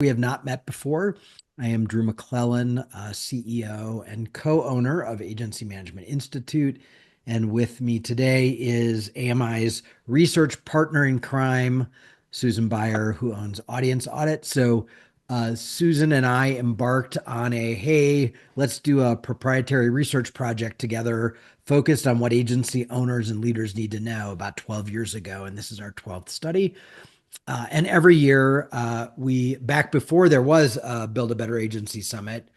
We have not met before. I am Drew McLellan, CEO and co-owner of Agency Management Institute. And with me today is AMI's research partner in crime, Susan Baier, who owns Audience Audit. So Susan and I embarked on hey, let's do a proprietary research project together focused on what agency owners and leaders need to know about 12 years ago. And this is our 12th study. And every year, back before there was a Build a Better Agency Summit,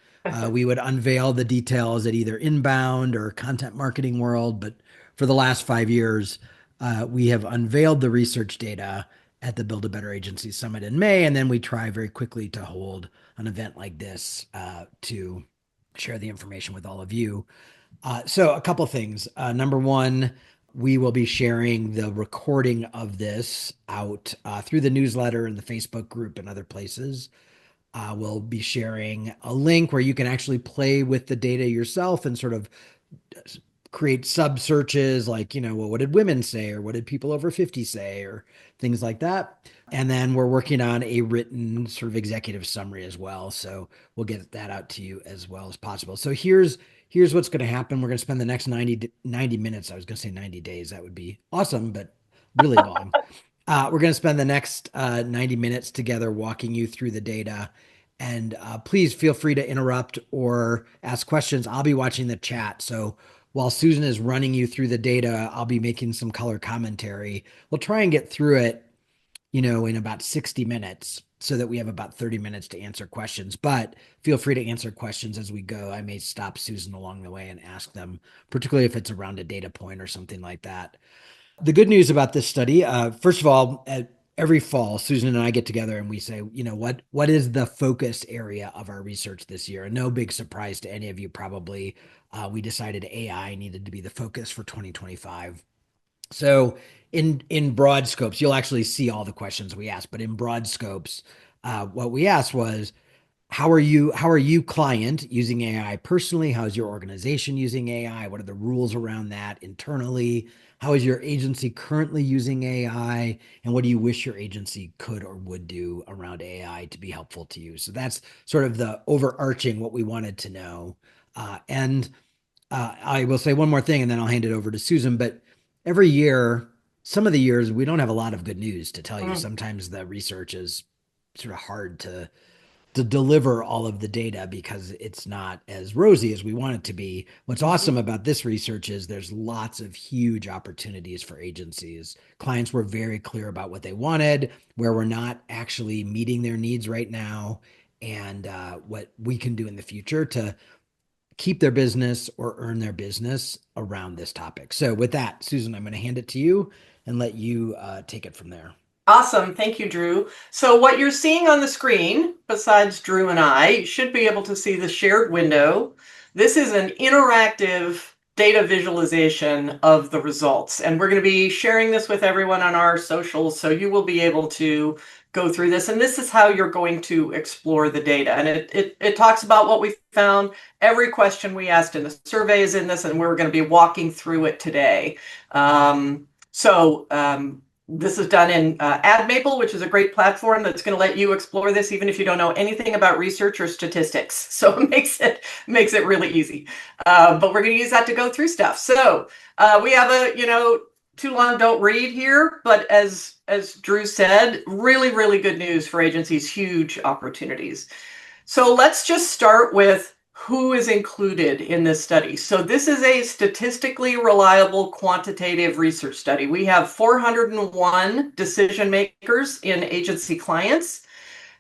we would unveil the details at either Inbound or Content Marketing World. But for the last 5 years, we have unveiled the research data at the Build a Better Agency Summit in May. And then we try very quickly to hold an event like this to share the information with all of you. So a couple things. Number one, we will be sharing the recording of this out through the newsletter and the Facebook group and other places. We'll be sharing a link where you can actually play with the data yourself and sort of create sub searches like, well, what did women say? Or what did people over 50 say? Or things like that. And then we're working on a written sort of executive summary as well. So we'll get that out to you as well as possible. So here's what's going to happen. We're going to spend the next 90 minutes. I was going to say 90 days. That would be awesome, but really long. We're going to spend the next 90 minutes together walking you through the data. And please feel free to interrupt or ask questions. I'll be watching the chat. So while Susan is running you through the data, I'll be making some color commentary. We'll try and get through it, in about 60 minutes so that we have about 30 minutes to answer questions. But feel free to answer questions as we go. I may stop Susan along the way and ask them, particularly if it's around a data point or something like that. The good news about this study, first of all, every fall, Susan and I get together and we say, what is the focus area of our research this year? And no big surprise to any of you, probably. We decided AI needed to be the focus for 2025. So in broad scopes, you'll actually see all the questions we asked, but in broad scopes, what we asked was, how are you client using AI personally? How is your organization using AI? What are the rules around that internally? How is your agency currently using AI? And what do you wish your agency could or would do around AI to be helpful to you? So that's sort of the overarching what we wanted to know. And I will say one more thing, and then I'll hand it over to Susan. But every year, some of the years, we don't have a lot of good news to tell you. Sometimes the research is sort of hard to deliver all of the data because it's not as rosy as we want it to be. What's awesome about this research is there's lots of huge opportunities for agencies. Clients were very clear about what they wanted, where we're not actually meeting their needs right now, and what we can do in the future to keep their business or earn their business around this topic. So with that, Susan, I'm going to hand it to you and let you take it from there. Awesome. Thank you, Drew. So what you're seeing on the screen, besides Drew and I, you should be able to see the shared window. This is an interactive data visualization of the results. And we're going to be sharing this with everyone on our socials. So you will be able to go through this. And this is how you're going to explore the data. And it talks about what we found. Every question we asked in the survey is in this, and we're going to be walking through it today. This is done in AdMaple, which is a great platform that's going to let you explore this even if you don't know anything about research or statistics. So it makes it really easy. But we're going to use that to go through stuff. So we have too long don't read here, but as Drew said, really, really good news for agencies, huge opportunities. So let's just start with who is included in this study. So this is a statistically reliable quantitative research study. We have 401 decision makers in agency clients.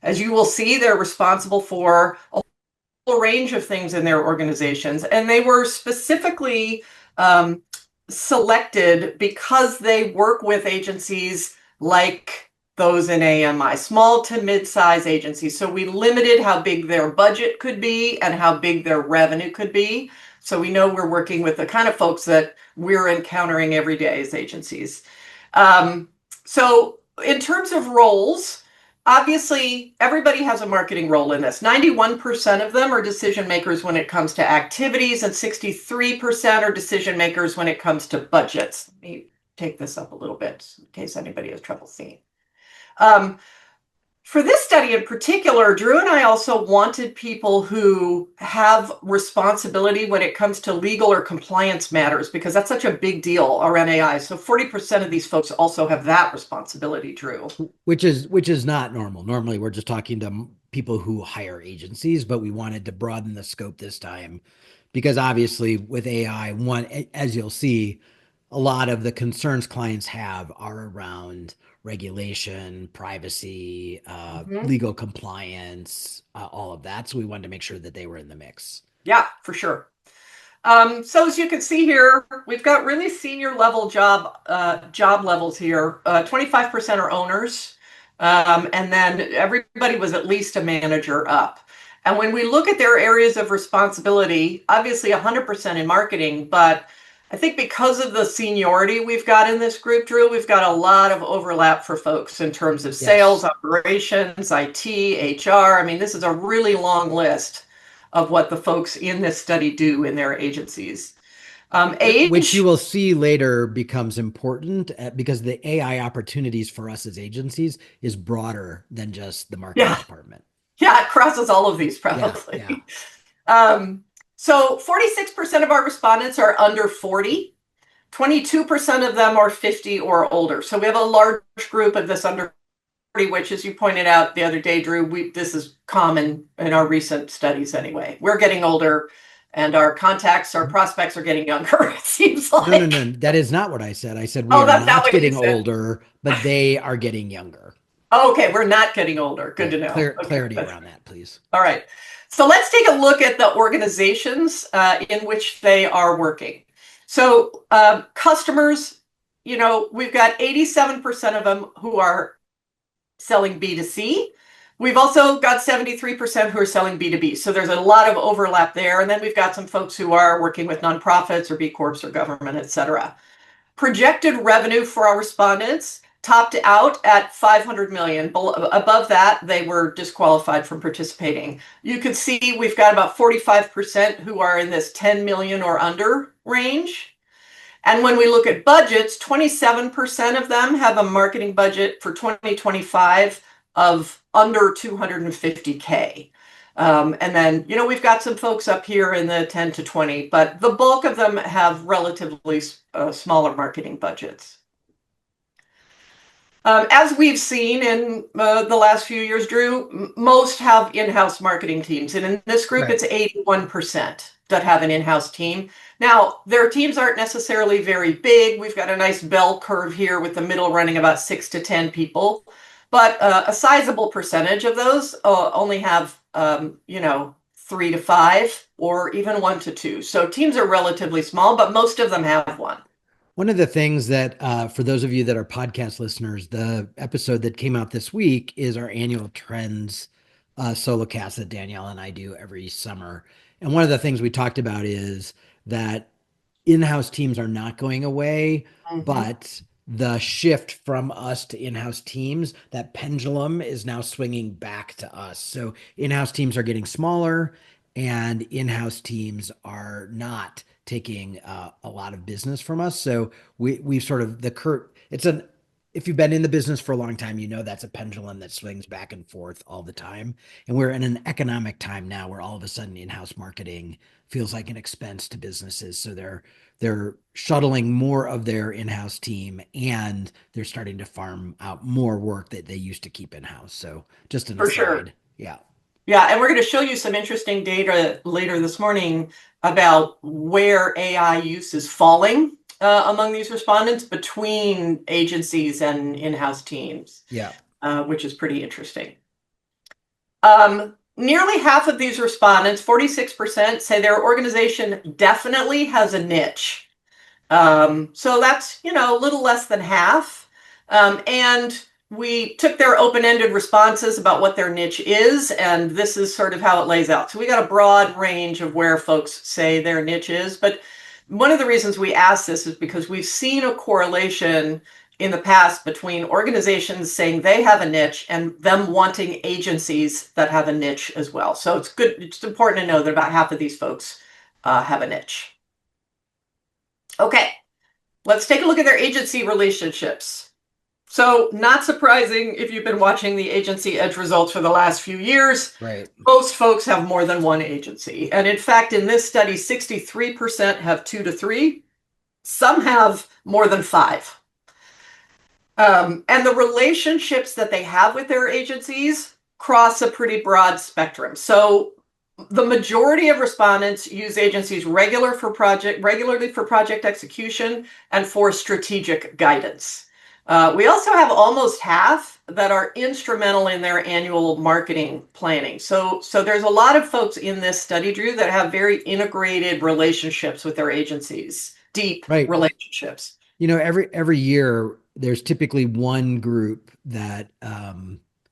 As you will see, they're responsible for a whole range of things in their organizations, and they were specifically selected because they work with agencies like those in AMI, small to mid-size agencies. So we limited how big their budget could be and how big their revenue could be. So we know we're working with the kind of folks that we're encountering every day as agencies. So in terms of roles, obviously everybody has a marketing role in this. 91% of them are decision makers when it comes to activities, and 63% are decision makers when it comes to budgets. Let me take this up a little bit in case anybody has trouble seeing. For this study in particular, Drew and I also wanted people who have responsibility when it comes to legal or compliance matters, because that's such a big deal around AI. So 40% of these folks also have that responsibility, Drew. Which is not normal. Normally, we're just talking to people who hire agencies, but we wanted to broaden the scope this time because obviously with AI, one, as you'll see, a lot of the concerns clients have are around regulation, privacy, Mhm. legal compliance, all of that. So we wanted to make sure that they were in the mix. Yeah, for sure. So as you can see here, we've got really senior level job levels here. 25% are owners, and then everybody was at least a manager up. And when we look at their areas of responsibility, obviously 100% in marketing, but I think because of the seniority we've got in this group, Drew, we've got a lot of overlap for folks in terms of sales, Yes. operations, IT, HR. I mean, this is a really long list of what the folks in this study do in their agencies. Which you Age, will see later becomes important because the AI opportunities for us as agencies is broader than just the marketing yeah, department. yeah, it crosses all of these Yeah, yeah. probably. Um, so 46% of our respondents are under 40. 22% of them are 50 or older. So we have a large group of this under 40, which, as you pointed out the other day, Drew, this is common in our recent studies anyway. We're getting older and our contacts, our prospects are getting younger, it seems No, no, like. no. That is not what I said. I said we Oh, are that's not not what you getting said. older, but they are getting younger. Oh, okay, we're not getting older. Good Yeah, to know. Okay, clarity that's around that, please. all right. So let's take a look at the organizations in which they are working. So customers, we've got 87% of them who are selling B2C. We've also got 73% who are selling B2B. So there's a lot of overlap there. And then we've got some folks who are working with nonprofits or B Corps or government, et cetera. Projected revenue for our respondents topped out at 500 million. Above that, they were disqualified from participating. You can see we've got about 45% who are in this 10 million or under range. And when we look at budgets, 27% of them have a marketing budget for 2025 of under 250K. And then, we've got some folks up here in the 10 to 20, but the bulk of them have relatively smaller marketing budgets. As we've seen in the last few years, Drew, most have in-house marketing teams. And in this group, Right. it's 81% that have an in-house team. Now, their teams aren't necessarily very big. We've got a nice bell curve here with the middle running about 6 to 10 people. But a sizable percentage of those only have, 3 to 5 or even 1 to 2. So teams are relatively small, but most of them have one. One of the things that, for those of you that are podcast listeners, the episode that came out this week is our annual Trends solo cast that Danielle and I do every summer. And one of the things we talked about is that in-house teams are not going away, Mhm. but the shift from us to in-house teams, that pendulum is now swinging back to us. So in-house teams are getting smaller and in-house teams are not taking a lot of business from us. So we've sort of the curt it's an if you've been in the business for a long time, you know that's a pendulum that swings back and forth all the time. And we're in an economic time now where all of a sudden in-house marketing feels like an expense to businesses. So they're shuttling more of their in-house team and they're starting to farm out more work that they used to keep in-house. So just an For sure. aside. Yeah. Yeah, and we're going to show you some interesting data later this morning about where AI use is falling among these respondents between agencies and in-house teams, Yeah. which is pretty interesting. Nearly half of these respondents, 46%, say their organization definitely has a niche. So that's, a little less than half. And we took their open-ended responses about what their niche is, and this is sort of how it lays out. So we got a broad range of where folks say their niche is, but one of the reasons we asked this is because we've seen a correlation in the past between organizations saying they have a niche and them wanting agencies that have a niche as well. So it's good. It's important to know that about half of these folks have a niche. Okay. Let's take a look at their agency relationships. So, not surprising if you've been watching the agency edge results for the last few years, Right. most folks have more than one agency. And in fact, in this study, 63% have 2 to 3. Some have more than 5. And the relationships that they have with their agencies cross a pretty broad spectrum. So the majority of respondents use agencies regularly for project execution and for strategic guidance. We also have almost half that are instrumental in their annual marketing planning. So there's a lot of folks in this study, Drew, that have very integrated relationships with their agencies, deep Right. relationships. Every year there's typically one group that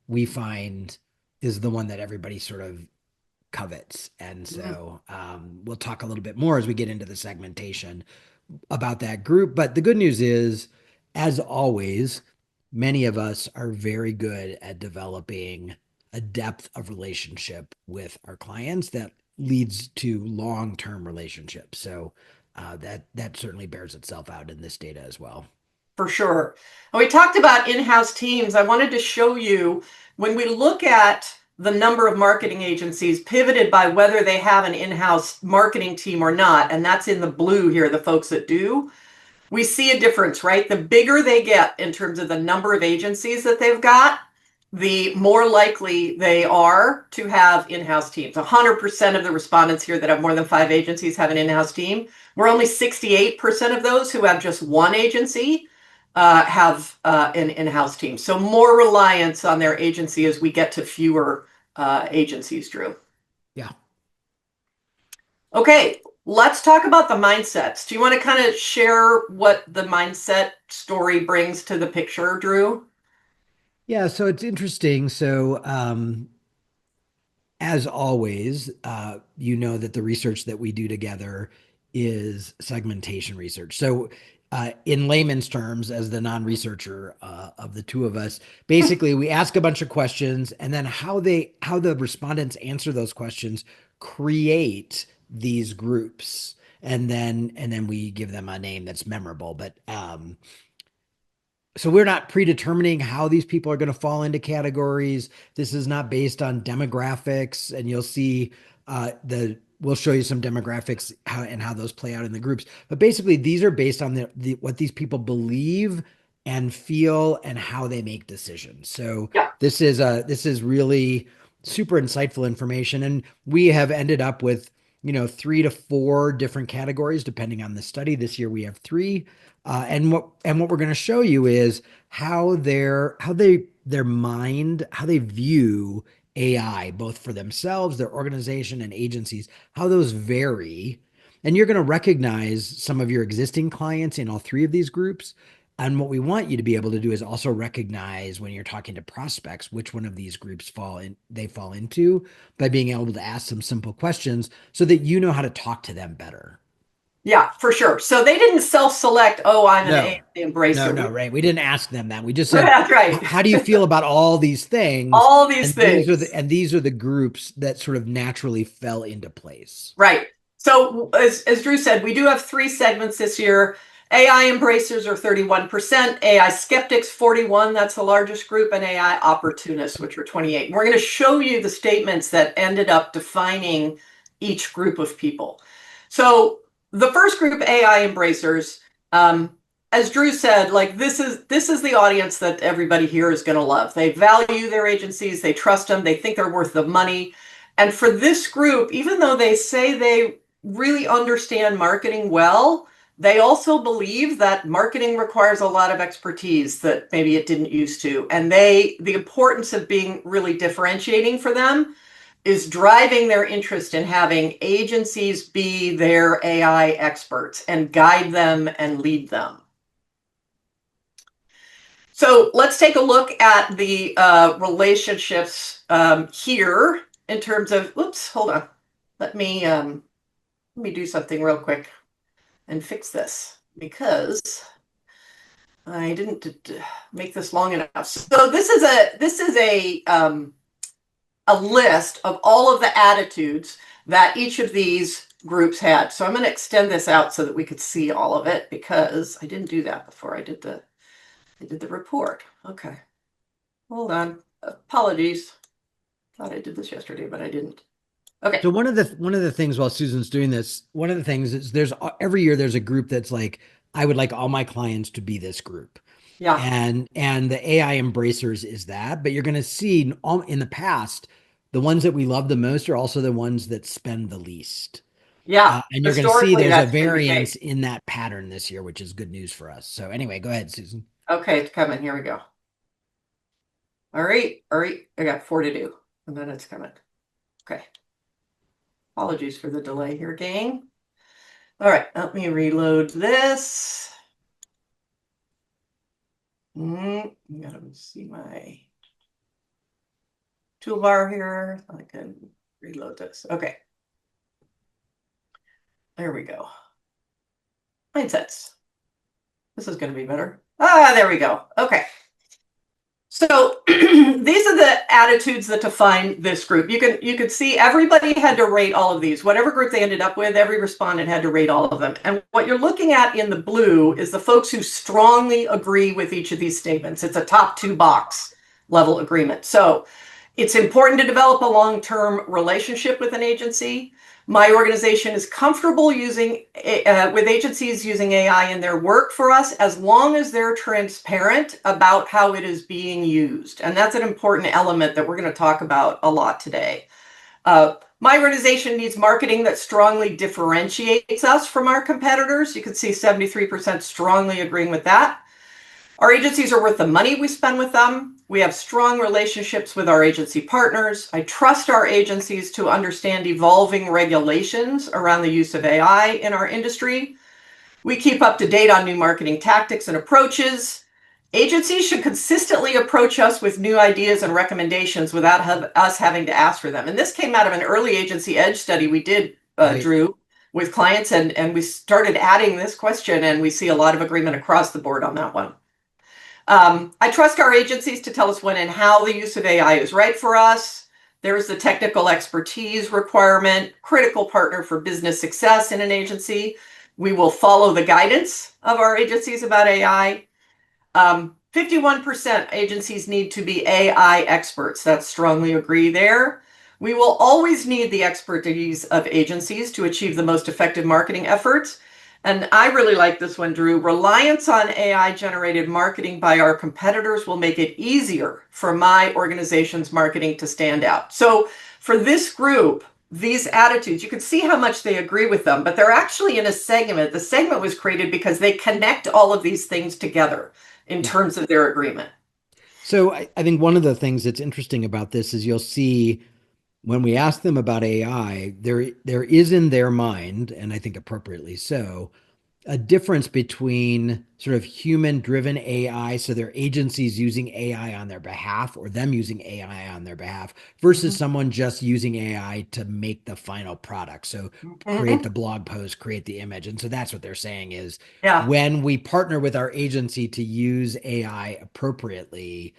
we find is the one that everybody sort of covets. And Mhm. so we'll talk a little bit more as we get into the segmentation about that group. But the good news is, as always, many of us are very good at developing a depth of relationship with our clients that leads to long-term relationships. So that certainly bears itself out in this data as well. For sure. And we talked about in-house teams. I wanted to show you when we look at the number of marketing agencies pivoted by whether they have an in-house marketing team or not, and that's in the blue here, the folks that do, we see a difference, right? The bigger they get in terms of the number of agencies that they've got, the more likely they are to have in-house teams. 100% of the respondents here that have more than 5 agencies have an in-house team. We're only 68% of those who have just one agency have an in-house team. So more reliance on their agency as we get to fewer agencies, Drew. Yeah. Okay, let's talk about the mindsets. Do you want to kind of share what the mindset story brings to the picture, Drew? Yeah. So it's interesting. So as always, you know that the research that we do together is segmentation research. So, in layman's terms, as the non-researcher of the two of us, basically we ask a bunch of questions, and then how the respondents answer those questions create these groups, and then we give them a name that's memorable. But so we're not predetermining how these people are going to fall into categories. This is not based on demographics, and you'll see the we'll show you some demographics how those play out in the groups. But basically, these are based on the what these people believe and feel and how they make decisions. So Yeah. this is really super insightful information, and we have ended up with 3 to 4 different categories depending on the study. This year we have 3. And what we're going to show you is their mind, how they view AI, both for themselves, their organization, and agencies, how those vary. And you're going to recognize some of your existing clients in all 3 of these groups. And what we want you to be able to do is also recognize when you're talking to prospects which one of these groups fall into by being able to ask some simple questions so that you know how to talk to them better. Yeah, for sure. So they didn't self-select, oh, I'm an No, AI embracer. no, right. We didn't ask them that. We just said, That's right. how do you feel about all these things? All these things. And these are the groups that sort of naturally fell into place. Right. So as Drew said, we do have 3 segments this year. AI embracers are 31%, AI skeptics 41, that's the largest group, and AI opportunists, which are 28. And we're going to show you the statements that ended up defining each group of people. So the first group, AI embracers, as Drew said, like this is the audience that everybody here is going to love. They value their agencies, they trust them, they think they're worth the money. And for this group, even though they say they really understand marketing well, they also believe that marketing requires a lot of expertise that maybe it didn't used to. And the importance of being really differentiating for them is driving their interest in having agencies be their AI experts and guide them and lead them. So let's take a look at the relationships here in terms of, oops, hold on. Let me do something real quick and fix this because I didn't make this long enough. So this is a list of all of the attitudes that each of these groups had. So I'm going to extend this out so that we could see all of it because I didn't do that before I did the report. Okay. Hold on. Apologies. Thought I did this yesterday, but I didn't. Okay. So one of the things while Susan's doing this, one of the things is there's every year there's a group that's like, I would like all my clients to be this group. Yeah. And the AI embracers is that, but you're going to see in the past, the ones that we love the most are also the ones that spend the least. Yeah. And you're going to see Historically, there's a that's been the variance case. in that pattern this year, which is good news for us. So anyway, go ahead, Susan. Okay, it's coming. Here we go. All right. All right. I got four to do, and then it's coming. Okay. Apologies for the delay here, gang. All right. Let me reload this. Gotta see my toolbar here. I can reload this. Okay. There we go. Mindsets. This is going to be better. Ah, there we go. Okay. So these are the attitudes that define this group. You can see everybody had to rate all of these. Whatever group they ended up with, every respondent had to rate all of them. And what you're looking at in the blue is the folks who strongly agree with each of these statements. It's a top two box level agreement. So it's important to develop a long-term relationship with an agency. My organization is comfortable using with agencies using AI in their work for us as long as they're transparent about how it is being used. And that's an important element that we're going to talk about a lot today. My organization needs marketing that strongly differentiates us from our competitors. You can see 73% strongly agreeing with that. Our agencies are worth the money we spend with them. We have strong relationships with our agency partners. I trust our agencies to understand evolving regulations around the use of AI in our industry. We keep up to date on new marketing tactics and approaches. Agencies should consistently approach us with new ideas and recommendations without us having to ask for them. And this came out of an early agency edge study we did, Right. Drew, with clients, and we started adding this question, and we see a lot of agreement across the board on that one. I trust our agencies to tell us when and how the use of AI is right for us. There is the technical expertise requirement, critical partner for business success in an agency. We will follow the guidance of our agencies about AI. 51% agencies need to be AI experts. That's strongly agree there. We will always need the expertise of agencies to achieve the most effective marketing efforts. And I really like this one, Drew. Reliance on AI generated marketing by our competitors will make it easier for my organization's marketing to stand out. So for this group, these attitudes, you can see how much they agree with them, but they're actually in a segment. The segment was created because they connect all of these things together in Yeah. terms of their agreement. So I think one of the things that's interesting about this is you'll see when we ask them about AI, there is in their mind, and I think appropriately so, a difference between sort of human driven AI, so their agencies using AI on their behalf or them using AI on their behalf versus Mhm. someone just using AI to make the final product. So create the Mhm. blog post, create the image. And so that's what they're saying is Yeah. when we partner with our agency to use AI appropriately,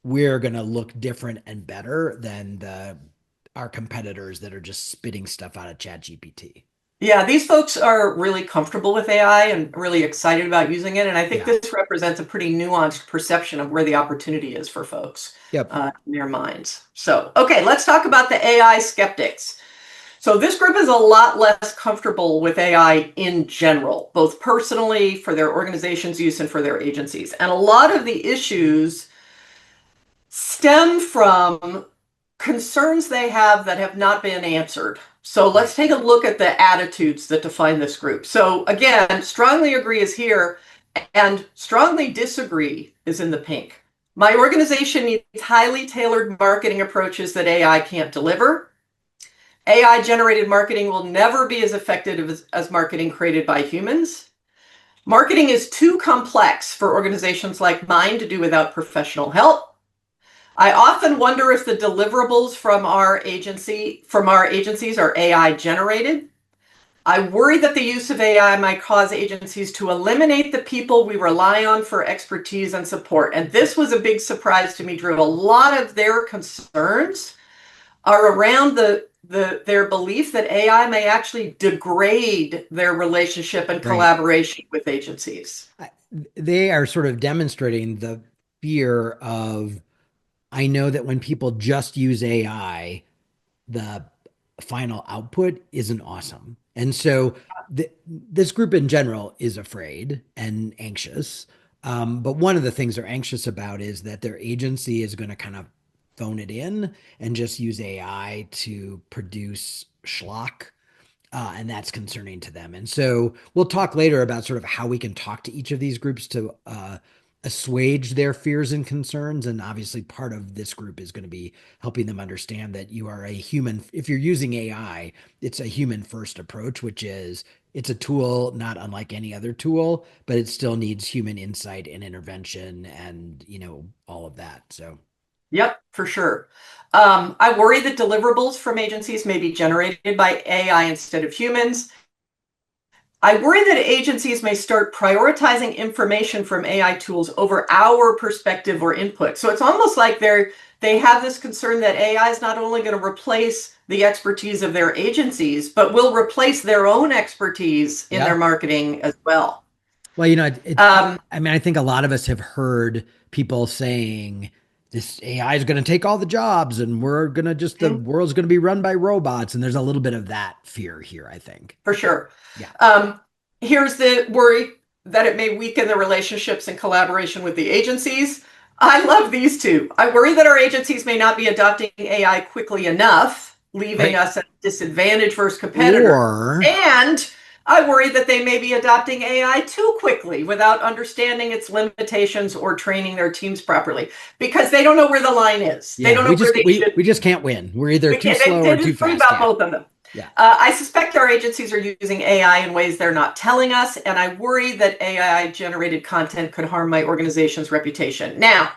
we're going to look different and better than the our competitors that are just spitting stuff out of Chat GPT. Yeah, these folks are really comfortable with AI and really excited about using it. And I think Yeah. this represents a pretty nuanced perception of where the opportunity is for folks Yep. in their minds. So, okay, let's talk about the AI skeptics. So, this group is a lot less comfortable with AI in general, both personally, for their organization's use, and for their agencies. And a lot of the issues stem from concerns they have that have not been answered. So let's Right. take a look at the attitudes that define this group. So again, strongly agree is here, and strongly disagree is in the pink. My organization needs highly tailored marketing approaches that AI can't deliver. AI generated marketing will never be as effective as marketing created by humans. Marketing is too complex for organizations like mine to do without professional help. I often wonder if the deliverables from our agencies are AI generated. I worry that the use of AI might cause agencies to eliminate the people we rely on for expertise and support. And this was a big surprise to me, Drew. A lot of their concerns are around their belief that AI may actually degrade their relationship and Right. collaboration with agencies. They are sort of demonstrating fear of, I know that when people just use AI, the final output isn't awesome. And so this group in general is afraid and anxious. But one of the things they're anxious about is that their agency is going to kind of phone it in and just use AI to produce schlock, and that's concerning to them. And so we'll talk later about sort of how we can talk to each of these groups to assuage their fears and concerns. And obviously, part of this group is going to be helping them understand that you are a human. If you're using AI, it's a human first approach, which is it's a tool not unlike any other tool, but it still needs human insight and intervention and, all of that. So, Yep, for sure. I worry that deliverables from agencies may be generated by AI instead of humans. I worry that agencies may start prioritizing information from AI tools over our perspective or input. So it's almost like they have this concern that AI is not only going to replace the expertise of their agencies, but will replace their own expertise in their yeah. marketing as well. Well, Um, I mean, I think a lot of us have heard people saying this AI is going to take all the jobs and the world's going to be run by robots. And there's a little bit of that fear here, I think. for sure. Yeah. Um, Here's the worry that it may weaken the relationships and collaboration with the agencies. I love these two. I worry that our agencies may not be adopting AI quickly enough, leaving Right. us at a disadvantage versus competitors. Or, And I worry that they may be adopting AI too quickly without understanding its limitations or training their teams properly because they don't know where the line is. They yeah, don't know where they should. we just can't win. We're either We too can't, slow or they too disagree fast. about Yeah. both of them. Yeah. I suspect our agencies are using AI in ways they're not telling us, and I worry that AI generated content could harm my organization's reputation. Now,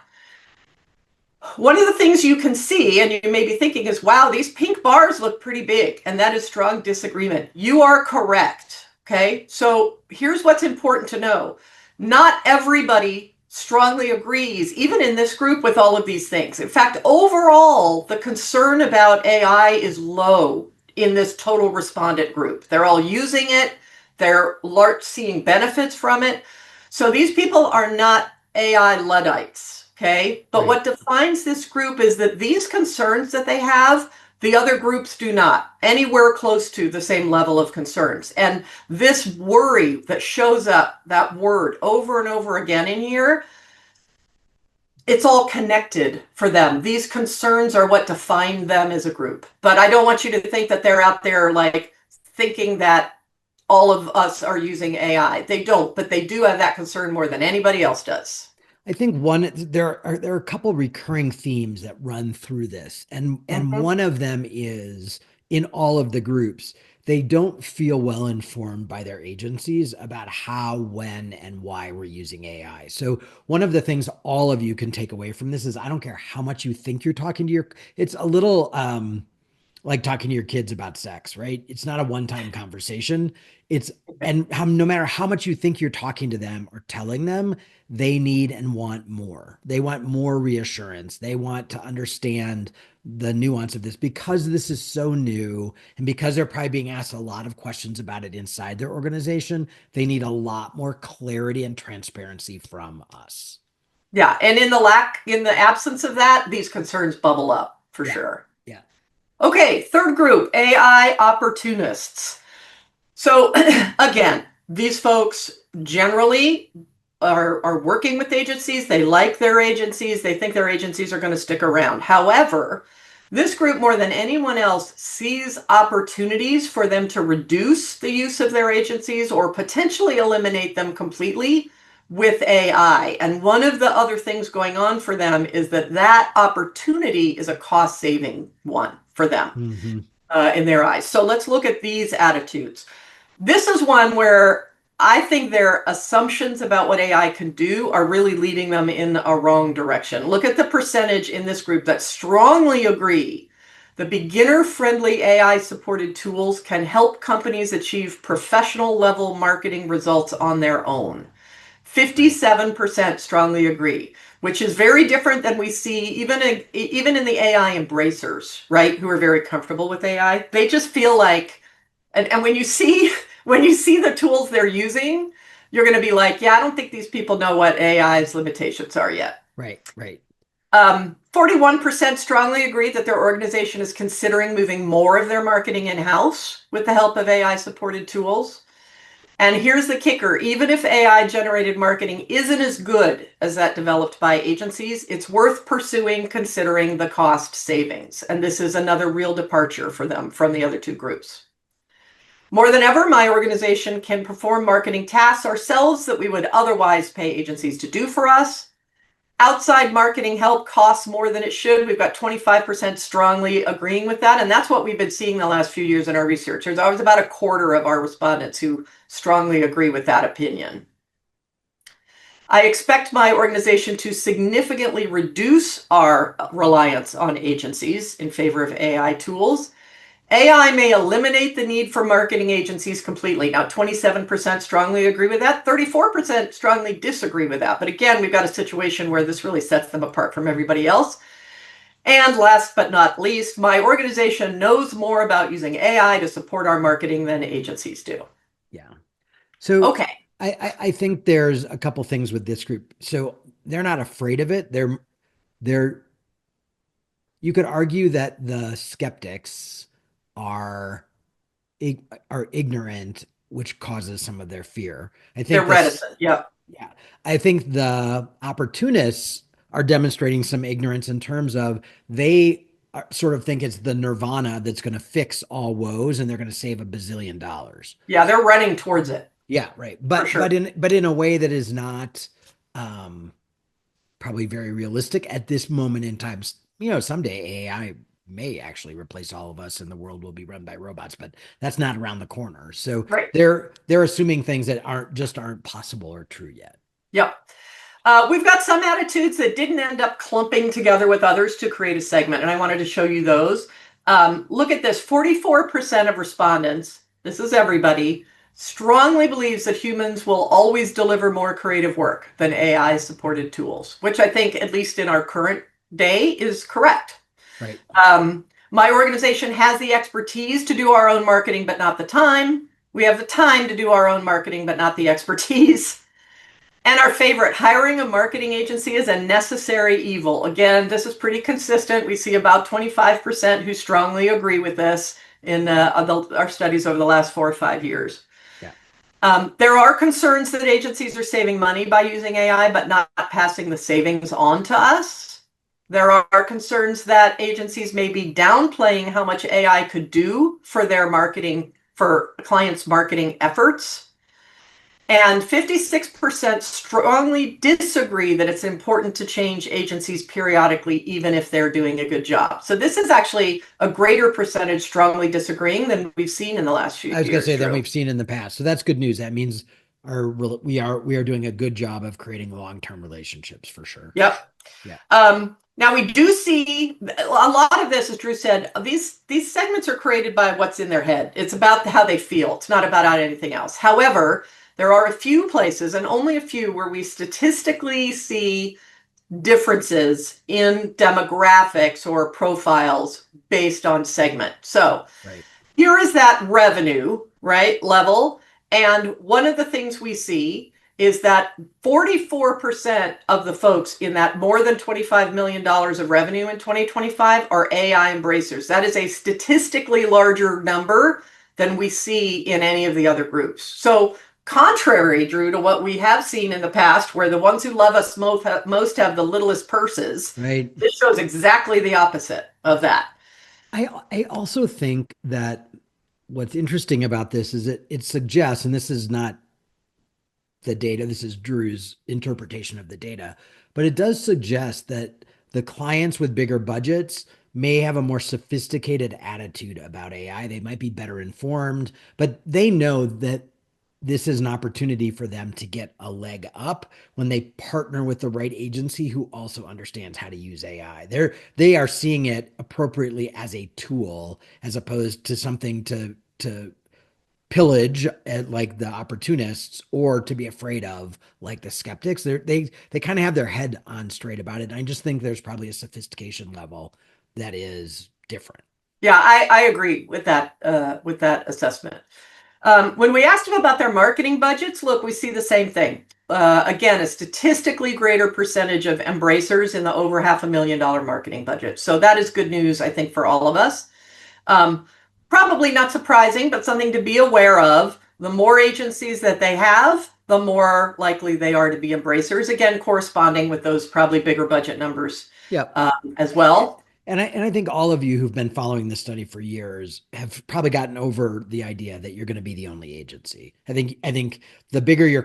one of the things you can see, and you may be thinking, is wow, these pink bars look pretty big, and that is strong disagreement. You are correct. Okay, so here's what's important to know. Not everybody strongly agrees, even in this group, with all of these things. In fact, overall, the concern about AI is low in this total respondent group. They're all using it, they're seeing benefits from it. So these people are not AI Luddites, okay? But Right. what defines this group is that these concerns that they have, the other groups do not anywhere close to the same level of concerns. And this worry that shows up, that word over and over again in here, it's all connected for them. These concerns are what define them as a group. But I don't want you to think that they're out there like thinking that all of us are using AI. They don't, but they do have that concern more than anybody else does. I think there are a couple recurring themes that run through this, and Mm-hmm. one of them is in all of the groups, they don't feel well informed by their agencies about how, when, and why we're using AI. So one of the things all of you can take away from this is I don't care how much you think you're talking to it's a little like talking to your kids about sex, right? It's not a one-time conversation. It's and no matter how much you think you're talking to them or telling them, they need and want more. They want more reassurance. They want to understand the nuance of this because this is so new and because they're probably being asked a lot of questions about it inside their organization. They need a lot more clarity and transparency from us. Yeah, and in the absence of that, these concerns bubble up for Yeah. sure. Yeah. Okay, third group, AI opportunists. So again, these folks generally are working with agencies. They like their agencies. They think their agencies are going to stick around. However, this group, more than anyone else, sees opportunities for them to reduce the use of their agencies or potentially eliminate them completely with AI. And one of the other things going on for them is that opportunity is a cost saving one for them Hmm. in their eyes. So let's look at these attitudes. This is one where I think their assumptions about what AI can do are really leading them in a wrong direction. Look at the percentage in this group that strongly agree the beginner-friendly AI-supported tools can help companies achieve professional level marketing results on their own. Right. 57% strongly agree, which is very different than we see even in the AI embracers, right? Who are very comfortable with AI. They just feel like, and when you see the tools they're using, you're going to be like, yeah, I don't think these people know what AI's limitations are yet. Right, right. 41% strongly agree that their organization is considering moving more of their marketing in-house with the help of AI supported tools. And here's the kicker. Even if AI generated marketing isn't as good as that developed by agencies, it's worth pursuing considering the cost savings. And this is another real departure for them from the other two groups. More than ever, my organization can perform marketing tasks ourselves that we would otherwise pay agencies to do for us. Outside marketing help costs more than it should. We've got 25% strongly agreeing with that. And that's what we've been seeing the last few years in our research. There's always about a quarter of our respondents who strongly agree with that opinion. I expect my organization to significantly reduce our reliance on agencies in favor of AI tools. AI may eliminate the need for marketing agencies completely. Now, 27% strongly agree with that, 34% strongly disagree with that. But again, we've got a situation where this really sets them apart from everybody else. And last but not least, my organization knows more about using AI to support our marketing than agencies do. Yeah. So Okay. I think there's a couple things with this group. So they're not afraid of it. They're you could argue that the skeptics are are ignorant, which causes some of their fear. I They're think this, reticent. Yep. yeah, I think the opportunists are demonstrating some ignorance in terms of they sort of think it's the nirvana that's going to fix all woes and they're going to save $1 bazillion. Yeah, they're running towards it Yeah, right. for But sure. in a way that is not um probably very realistic at this moment in time. Someday AI may actually replace all of us and the world will be run by robots, but that's not around the corner. So Right. they're assuming things that aren't possible or true yet. Yep. We've got some attitudes that didn't end up clumping together with others to create a segment, and I wanted to show you those. Look at this. 44% of respondents, this is everybody, strongly believes that humans will always deliver more creative work than AI supported tools, which I think, at least in our current day, is correct. Right. My organization has the expertise to do our own marketing, but not the time. We have the time to do our own marketing, but not the expertise. And our favorite, hiring a marketing agency is a necessary evil. Again, this is pretty consistent. We see about 25% who strongly agree with this in our studies over the last 4 or 5 years. Yeah. There are concerns that agencies are saving money by using AI, but not passing the savings on to us. There are concerns that agencies may be downplaying how much AI could do for their marketing, for clients' marketing efforts. And 56% strongly disagree that it's important to change agencies periodically, even if they're doing a good job. So this is actually a greater percentage strongly disagreeing than we've seen in the last few I was going to years, say that Drew. we've seen in the past. So that's good news. That means we are doing a good job of creating long-term relationships for sure. Yep. Yeah. Now we do see a lot of this, as Drew said, these segments are created by what's in their head. It's about how they feel. It's not about anything else. However, there are a few places, and only a few, where we statistically see differences in demographics or profiles based on segment. So Right. here is that revenue, right, level. And one of the things we see is that 44% of the folks in that more than $25 million of revenue in 2025 are AI embracers. That is a statistically larger number than we see in any of the other groups. So contrary, Drew, to what we have seen in the past, where the ones who love us most have the littlest purses, Right. this shows exactly the opposite of that. I also think that what's interesting about this is it suggests, and this is not the data. This is Drew's interpretation of the data, but it does suggest that the clients with bigger budgets may have a more sophisticated attitude about AI. They might be better informed, but they know that this is an opportunity for them to get a leg up when they partner with the right agency who also understands how to use AI. They are seeing it appropriately as a tool as opposed to something to pillage at like the opportunists or to be afraid of like the skeptics. They kind of have their head on straight about it. And I just think there's probably a sophistication level that is different. Yeah, I agree with that assessment. When we asked them about their marketing budgets, look, we see the same thing. Again, a statistically greater percentage of embracers in the over $500,000 marketing budget. So that is good news, I think, for all of us. Um, Probably not surprising, but something to be aware of. The more agencies that they have, the more likely they are to be embracers. Again, corresponding with those probably bigger budget numbers Yep. as well. And I think all of you who've been following this study for years have probably gotten over the idea that you're going to be the only agency. I think the bigger your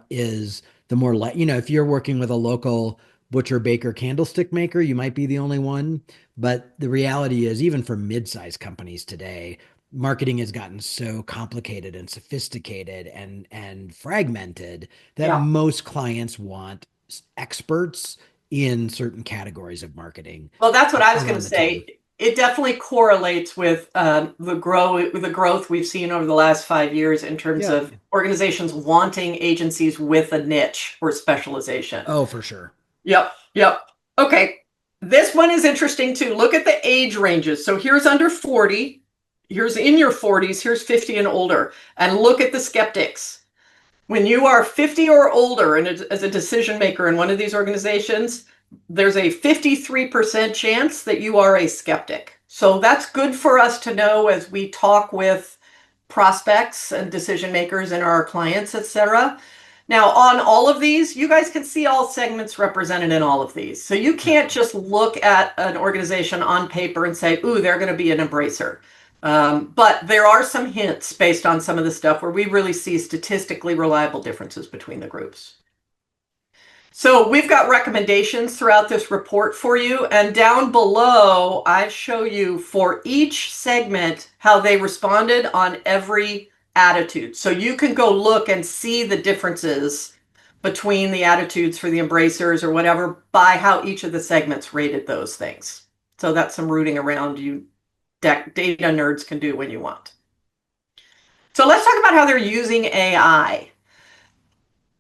is, the more if you're working with a local butcher, baker, candlestick maker, you might be the only one. But the reality is, even for mid-sized companies today, marketing has gotten so complicated and sophisticated and fragmented that Yeah. most clients want experts in certain categories of marketing Well, that's what I was going to around the team. say. It definitely correlates with the growth we've seen over the last 5 years in terms Yeah. of organizations wanting agencies with a niche or specialization. Oh, for sure. Yep, yep. Okay, this one is interesting too. Look at the age ranges. So here's under 40, here's in your 40s, here's 50 and older, and look at the skeptics. When you are 50 or older and as a decision maker in one of these organizations, there's a 53% chance that you are a skeptic. So that's good for us to know as we talk with prospects and decision makers and our clients, etc. Now, on all of these, you guys can see all segments represented in all of these. So you Yep. can't just look at an organization on paper and say, ooh, they're going to be an embracer. But there are some hints based on some of the stuff where we really see statistically reliable differences between the groups. So we've got recommendations throughout this report for you. And down below, I show you for each segment how they responded on every attitude. So you can go look and see the differences between the attitudes for the embracers or whatever by how each of the segments rated those things. So that's some rooting around you data nerds can do when you want. So let's talk about how they're using AI.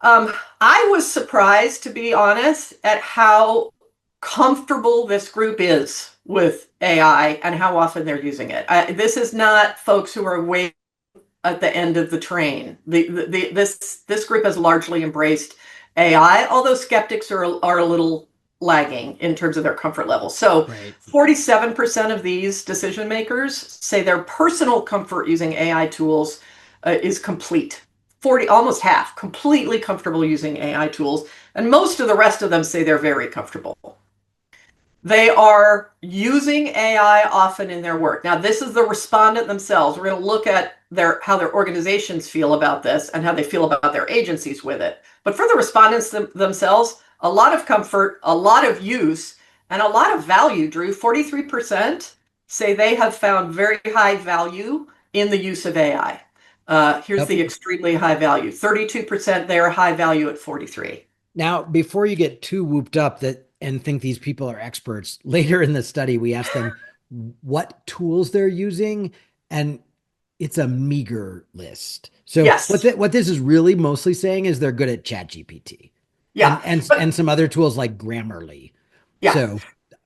I was surprised, to be honest, at how comfortable this group is with AI and how often they're using it. This is not folks who are way at the end of the train. This group has largely embraced AI, although skeptics are a little lagging in terms of their comfort level. So Right. 47% of these decision makers say their personal comfort using AI tools is complete. 40, almost half, completely comfortable using AI tools. And most of the rest of them say they're very comfortable. They are using AI often in their work. Now, this is the respondent themselves. We're going to look at how their organizations feel about this and how they feel about their agencies with it. But for the respondents themselves, a lot of comfort, a lot of use, and a lot of value, Drew. 43% say they have found very high value in the use of AI. Here's Yep. the extremely high value. 32%, they are high value at 43. Now, before you get too whooped up that and think these people are experts, later in the study, we asked them what tools they're using, and it's a meager list. So Yes. what this is really mostly saying is they're good at ChatGPT and Yeah. But some other tools like Grammarly. yeah. So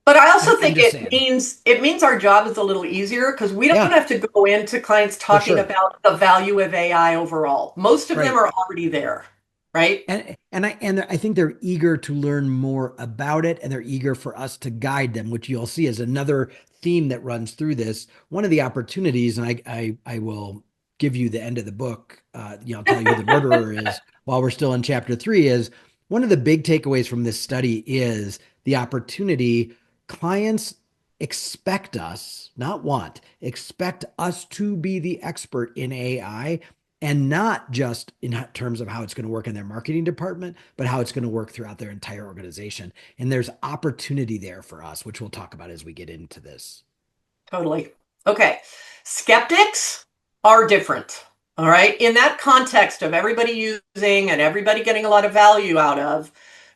But I also I'm think just it saying, means our job is a little easier because we don't yeah, have to go into clients for talking sure. about the value of AI overall. Most of them Right. are already there, right? And I think they're eager to learn more about it, and they're eager for us to guide them, which you'll see is another theme that runs through this. One of the opportunities, and I will give you the end of the book, I'll tell you who the murderer is while we're still in chapter 3, is one of the big takeaways from this study is the opportunity. Clients expect us, not want, expect us to be the expert in AI, and not just in terms of how it's going to work in their marketing department, but how it's going to work throughout their entire organization. And there's opportunity there for us, which we'll talk about as we get into this. Totally. Okay. Skeptics are different. All right. In that context of everybody using and everybody getting a lot of value out of,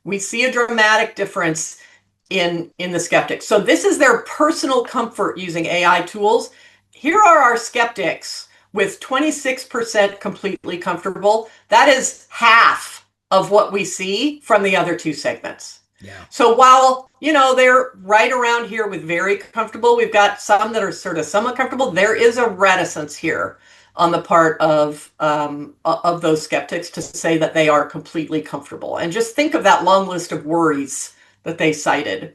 we see a dramatic difference in the skeptics. So this is their personal comfort using AI tools. Here are our skeptics with 26% completely comfortable. That is half of what we see from the other two segments. Yeah. So while, they're right around here with very comfortable, we've got some that are sort of somewhat comfortable. There is a reticence here on the part of those skeptics to say that they are completely comfortable. And just think of that long list of worries that they cited.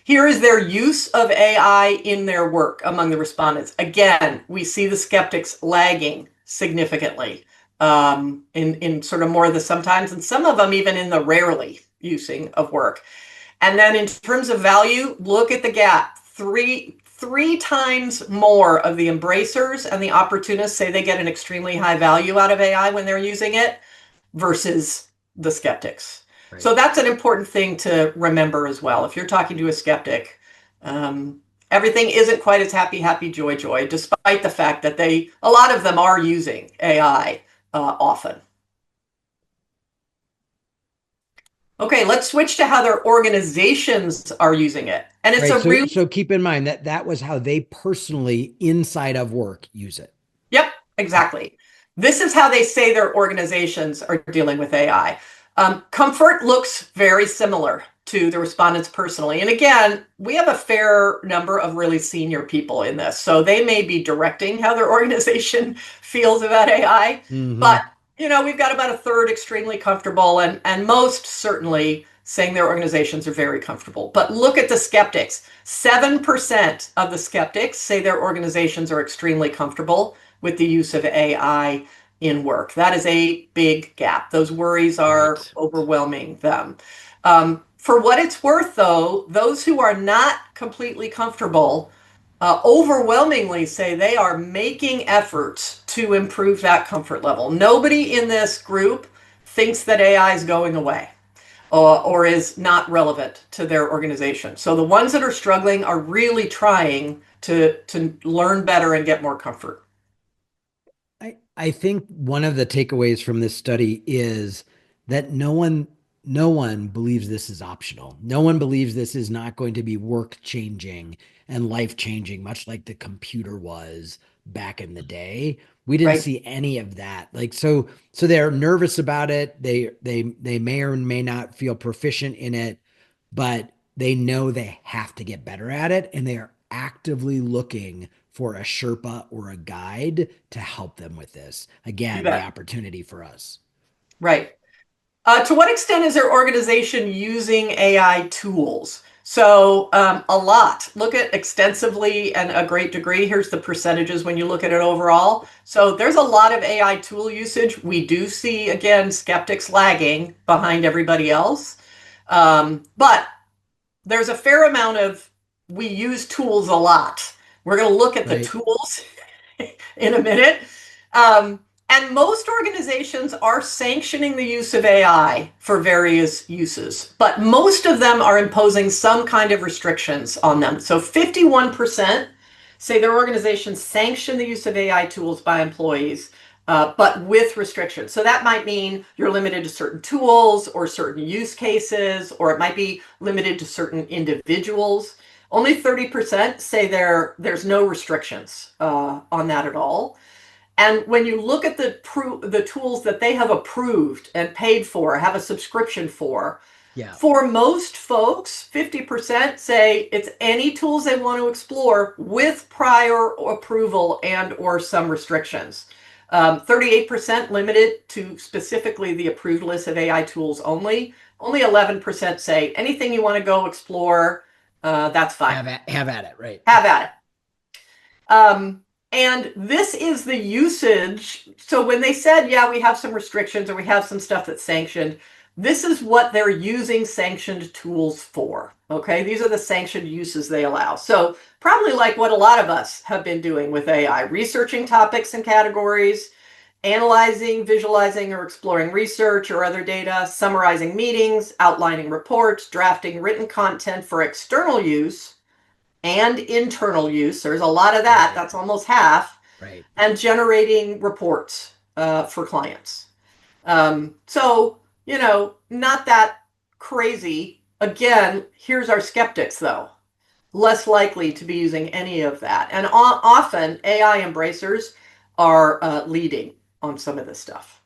Here is their use of AI in their work among the respondents. Again, we see the skeptics lagging significantly in sort of more of the sometimes, and some of them even in the rarely using of work. And then in terms of value, look at the gap. Three times more of the embracers and the opportunists say they get an extremely high value out of AI when they're using it versus the skeptics. Right. So that's an important thing to remember as well. If you're talking to a skeptic, everything isn't quite as happy, happy, joy, joy, despite the fact that a lot of them are using AI often. Okay, let's switch to how their organizations are using it. And it's Right. a So real so keep in mind that that was how they personally inside of work use it. Yep, exactly. This is how they say their organizations are dealing with AI. Comfort looks very similar to the respondents personally. And again, we have a fair number of really senior people in this. So they may be directing how their organization feels about AI. Hmm. But, we've got about a third extremely comfortable and most certainly saying their organizations are very comfortable. But look at the skeptics. 7% of the skeptics say their organizations are extremely comfortable with the use of AI in work. That is a big gap. Those worries are Right. overwhelming them. For what it's worth, though, those who are not completely comfortable overwhelmingly say they are making efforts to improve that comfort level. Nobody in this group thinks that AI is going away or is not relevant to their organization. So the ones that are struggling are really trying to learn better and get more comfort. I think one of the takeaways from this study is that no one believes this is optional. No one believes this is not going to be work changing and life changing, much like the computer was back in the day. We didn't Right? see any of that. So they're nervous about it. They may or may not feel proficient in it, but they know they have to get better at it, and they are actively looking for a Sherpa or a guide to help them with this. You Again, the bet. opportunity for us. Right. To what extent is their organization using AI tools? So, a lot. Look at extensively and a great degree. Here's the percentages when you look at it overall. So, there's a lot of AI tool usage. We do see, again, skeptics lagging behind everybody else. But there's a fair amount of we use tools a lot. We're going to look at the Right. tools in a minute. Um, and most organizations are sanctioning the use of AI for various uses, but most of them are imposing some kind of restrictions on them. So 51% say their organizations sanction the use of AI tools by employees, but with restrictions. So that might mean you're limited to certain tools or certain use cases, or it might be limited to certain individuals. Only 30% say there's no restrictions on that at all. And when you look at the tools that they have approved and paid for, have a subscription Yeah. for most folks, 50% say it's any tools they want to explore with prior approval and or some restrictions. 38% limited to specifically the approved list of AI tools only. Only 11% say anything you want to go explore, that's fine. Have at it. Right. Have at it. And this is the usage. So when they said, yeah, we have some restrictions or we have some stuff that's sanctioned, this is what they're using sanctioned tools for. Okay, these are the sanctioned uses they allow. So probably like what a lot of us have been doing with AI, researching topics and categories, analyzing, visualizing, or exploring research or other data, summarizing meetings, outlining reports, drafting written content for external use and internal use. There's a lot of that. Right. That's almost half. Right. And generating reports for clients. So, not that crazy. Again, here's our skeptics, though. Less likely to be using any of that. And often AI embracers are leading on some of this stuff.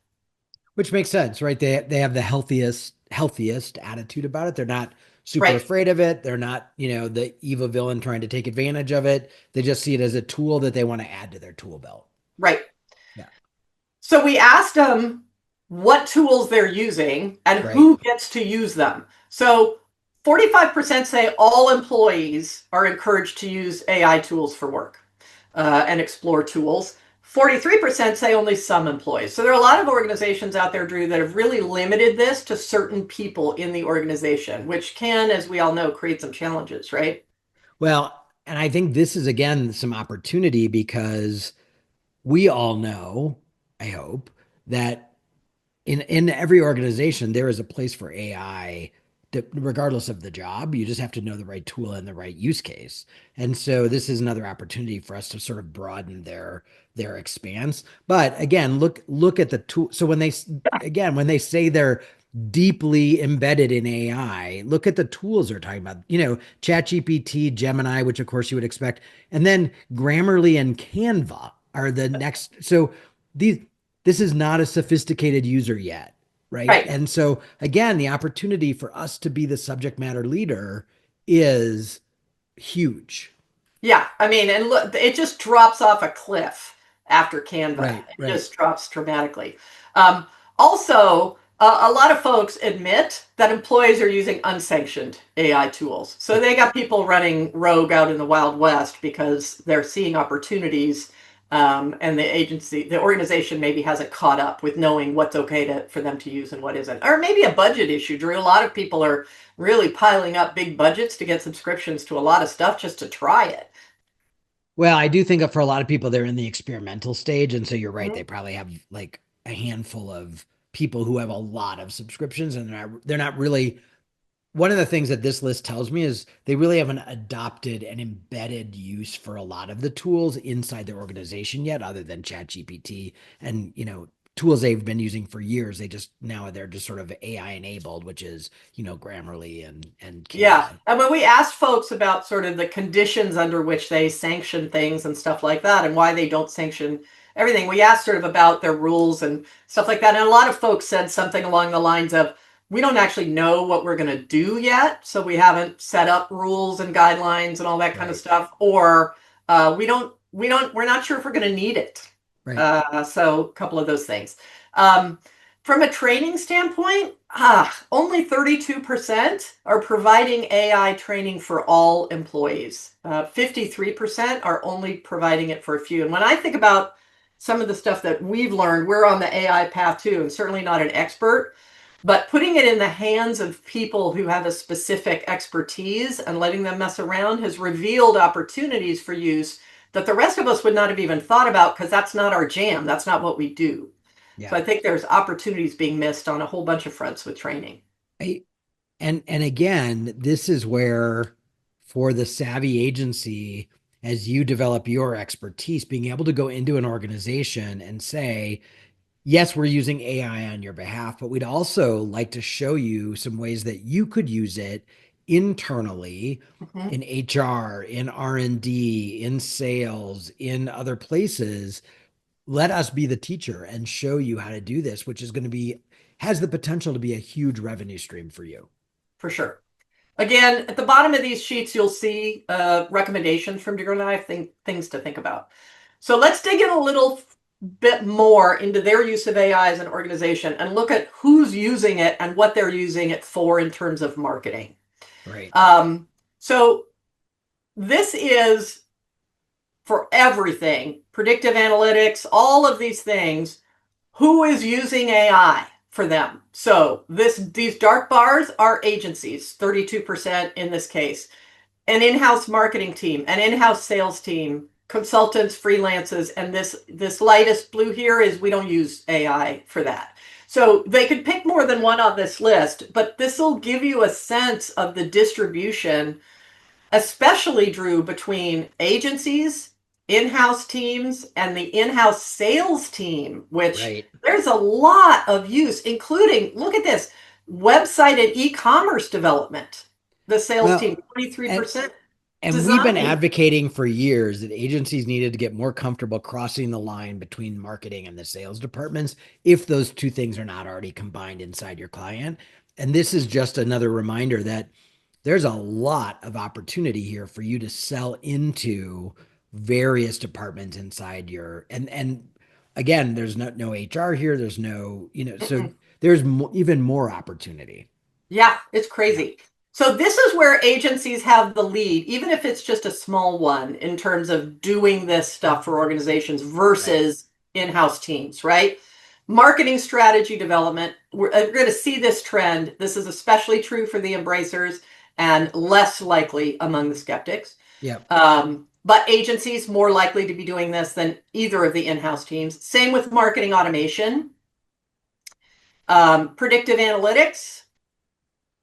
Which makes sense, right? They have the healthiest attitude about it. They're not super Right, afraid of it. They're not, the evil villain trying to take advantage of it. They just see it as a tool that they want to add to their tool belt. right. So we asked them what tools they're using and Right. who gets to use them. So 45% say all employees are encouraged to use AI tools for work and explore tools. 43% say only some employees. So there are a lot of organizations out there, Drew, that have really limited this to certain people in the organization, which can, as we all know, create some challenges, right? Well, and I think this is again some opportunity because we all know, I hope, that in every organization there is a place for AI regardless of the job. You just have to know the right tool and the right use case. And so this is another opportunity for us to sort of broaden their expanse. But again, look at the tool. So when they say they're deeply embedded in AI, look at the tools they're talking about. ChatGPT, Gemini, which of course you would expect, and then Grammarly and Canva are the next. So these this is not a sophisticated user yet, right? Right. And so again, the opportunity for us to be the subject matter leader is huge. Yeah, I mean, and look, it just drops off a cliff after Canva. Right, It right. just drops dramatically. Um, Also, a lot of folks admit that employees are using unsanctioned AI tools. So Yep. they got people running rogue out in the Wild West because they're seeing opportunities, and the organization maybe hasn't caught up with knowing what's okay for them to use and what isn't. Or maybe a budget issue, Drew. A lot of people are really piling up big budgets to get subscriptions to a lot of stuff just to try it. Well, I do think that for a lot of people, they're in the experimental stage. And so you're right. Mhm. They probably have like a handful of people who have a lot of subscriptions and they're not really. One of the things that this list tells me is they really haven't adopted an embedded use for a lot of the tools inside their organization yet, other than ChatGPT and tools they've been using for years. They're just sort of AI enabled, which is Grammarly and Yeah. Canva. And when we asked folks about sort of the conditions under which they sanction things and stuff like that and why they don't sanction everything, we asked sort of about their rules and stuff like that. And a lot of folks said something along the lines of, we don't actually know what we're going to do yet. So we haven't set up rules and guidelines and all that kind of Right, stuff. Or we're not sure if we're going to need it. right, So a couple of those things. From a training standpoint, only 32% are providing AI training for all employees. 53% are only providing it for a few. And when I think about some of the stuff that we've learned, we're on the AI path too, and certainly not an expert, but putting it in the hands of people who have a specific expertise and letting them mess around has revealed opportunities for use that the rest of us would not have even thought about because that's not our jam. That's not what we do. So yeah. I think there's opportunities being missed on a whole bunch of fronts with training. I, and again, this is where for the savvy agency, as you develop your expertise, being able to go into an organization and say, yes, we're using AI on your behalf, but we'd also like to show you some ways that you could use it internally Mhm. in HR, in R&D, in sales, in other places. Let us be the teacher and show you how to do this, which is going to be has the potential to be a huge revenue stream for you. For sure. Again, at the bottom of these sheets, you'll see recommendations from Dear Life, things to think about. So let's dig in a little bit more into their use of AI as an organization and look at who's using it and what they're using it for in terms of marketing. Right. Um, so this is for everything, predictive analytics, all of these things. Who is using AI for them? So these dark bars are agencies, 32% in this case, an in-house marketing team, an in-house sales team, consultants, freelancers, and this lightest blue here is we don't use AI for that. So they could pick more than one on this list, but this will give you a sense of the distribution, especially Drew, between agencies, in-house teams, and the in-house sales team, which Right. there's a lot of use, including, look at this, website and e-commerce development. The sales Well, team, and 23% and we've been design. advocating for years that agencies needed to get more comfortable crossing the line between marketing and the sales departments if those two things are not already combined inside your client. And this is just another reminder that there's a lot of opportunity here for you to sell into various departments inside your and again, there's no HR here. There's no, so Mm-mm. there's even more opportunity. Yeah, it's Yeah. crazy. So this is where agencies have the lead, even if it's just a small one, in terms of doing this stuff for organizations Right. versus in-house teams, right? Marketing strategy development, we're going to see this trend. This is especially true for the embracers and less likely among the skeptics. Yeah. But agencies more likely to be doing this than either of the in-house teams. Same with marketing automation, predictive analytics,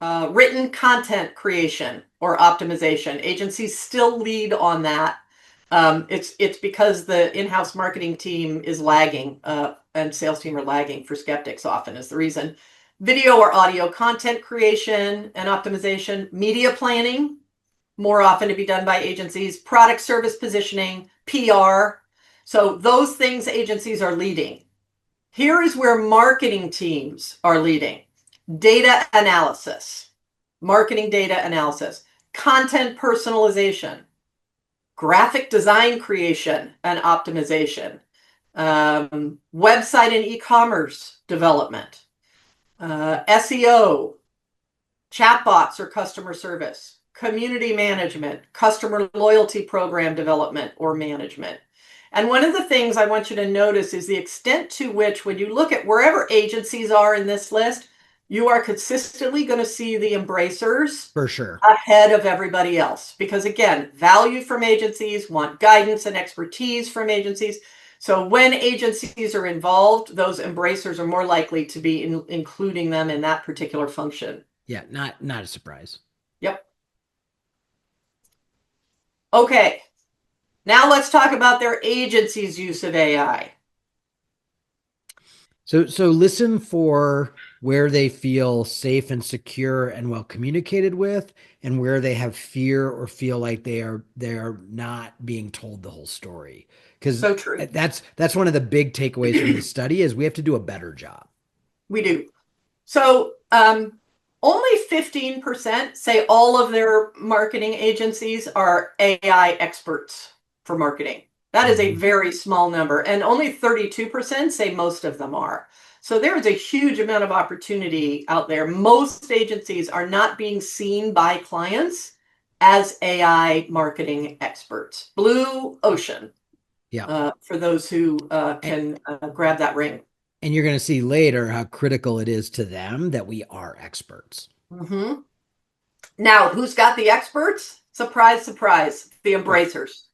written content creation or optimization. Agencies still lead on that. It's because the in-house marketing team is lagging and sales team are lagging for skeptics often is the reason. Video or audio content creation and optimization, media planning, more often to be done by agencies, product service positioning, PR. So those things agencies are leading. Here is where marketing teams are leading. Data analysis, marketing data analysis, content personalization, graphic design creation and optimization, website and e-commerce development, SEO, chatbots or customer service, community management, customer loyalty program development or management. And one of the things I want you to notice is the extent to which, when you look at wherever agencies are in this list, you are consistently going to see the embracers For sure. ahead of everybody else. Because again, value from agencies, want guidance and expertise from agencies. So when agencies are involved, those embracers are more likely to be including them in that particular function. Yeah. Not a surprise. Yep. Okay. Now let's talk about their agency's use of AI. So listen for where they feel safe and secure and well communicated with, and where they have fear or feel like they are not being told the whole story. Because So true. that's one of the big takeaways from the study is we have to do a better job. We do. So only 15% say all of their marketing agencies are AI experts for marketing. That is a Mhm. very small number. And only 32% say most of them are. So there is a huge amount of opportunity out there. Most agencies are not being seen by clients as AI marketing experts. Blue ocean Yeah. for those who And, can grab that ring. and you're going to see later how critical it is to them that we are experts. Mm-hmm. Now, who's got the experts? Surprise, surprise, the Right. embracers.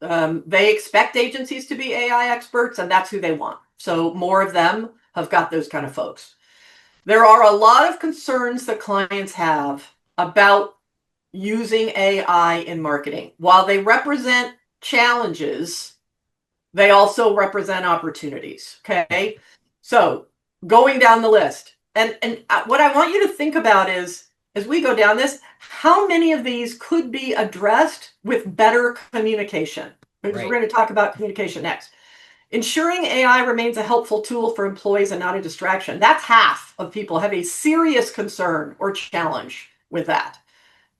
They expect agencies to be AI experts, and that's who they want. So more of them have got those kind of folks. There are a lot of concerns that clients have about using AI in marketing. While they represent challenges, they also represent opportunities. Yeah. Okay. So going down the list, and what I want you to think about is as we go down this, how many of these could be addressed with better communication? Because we're Right. going to talk about communication next. Ensuring AI remains a helpful tool for employees and not a distraction. That's half of people have a serious concern or challenge with that.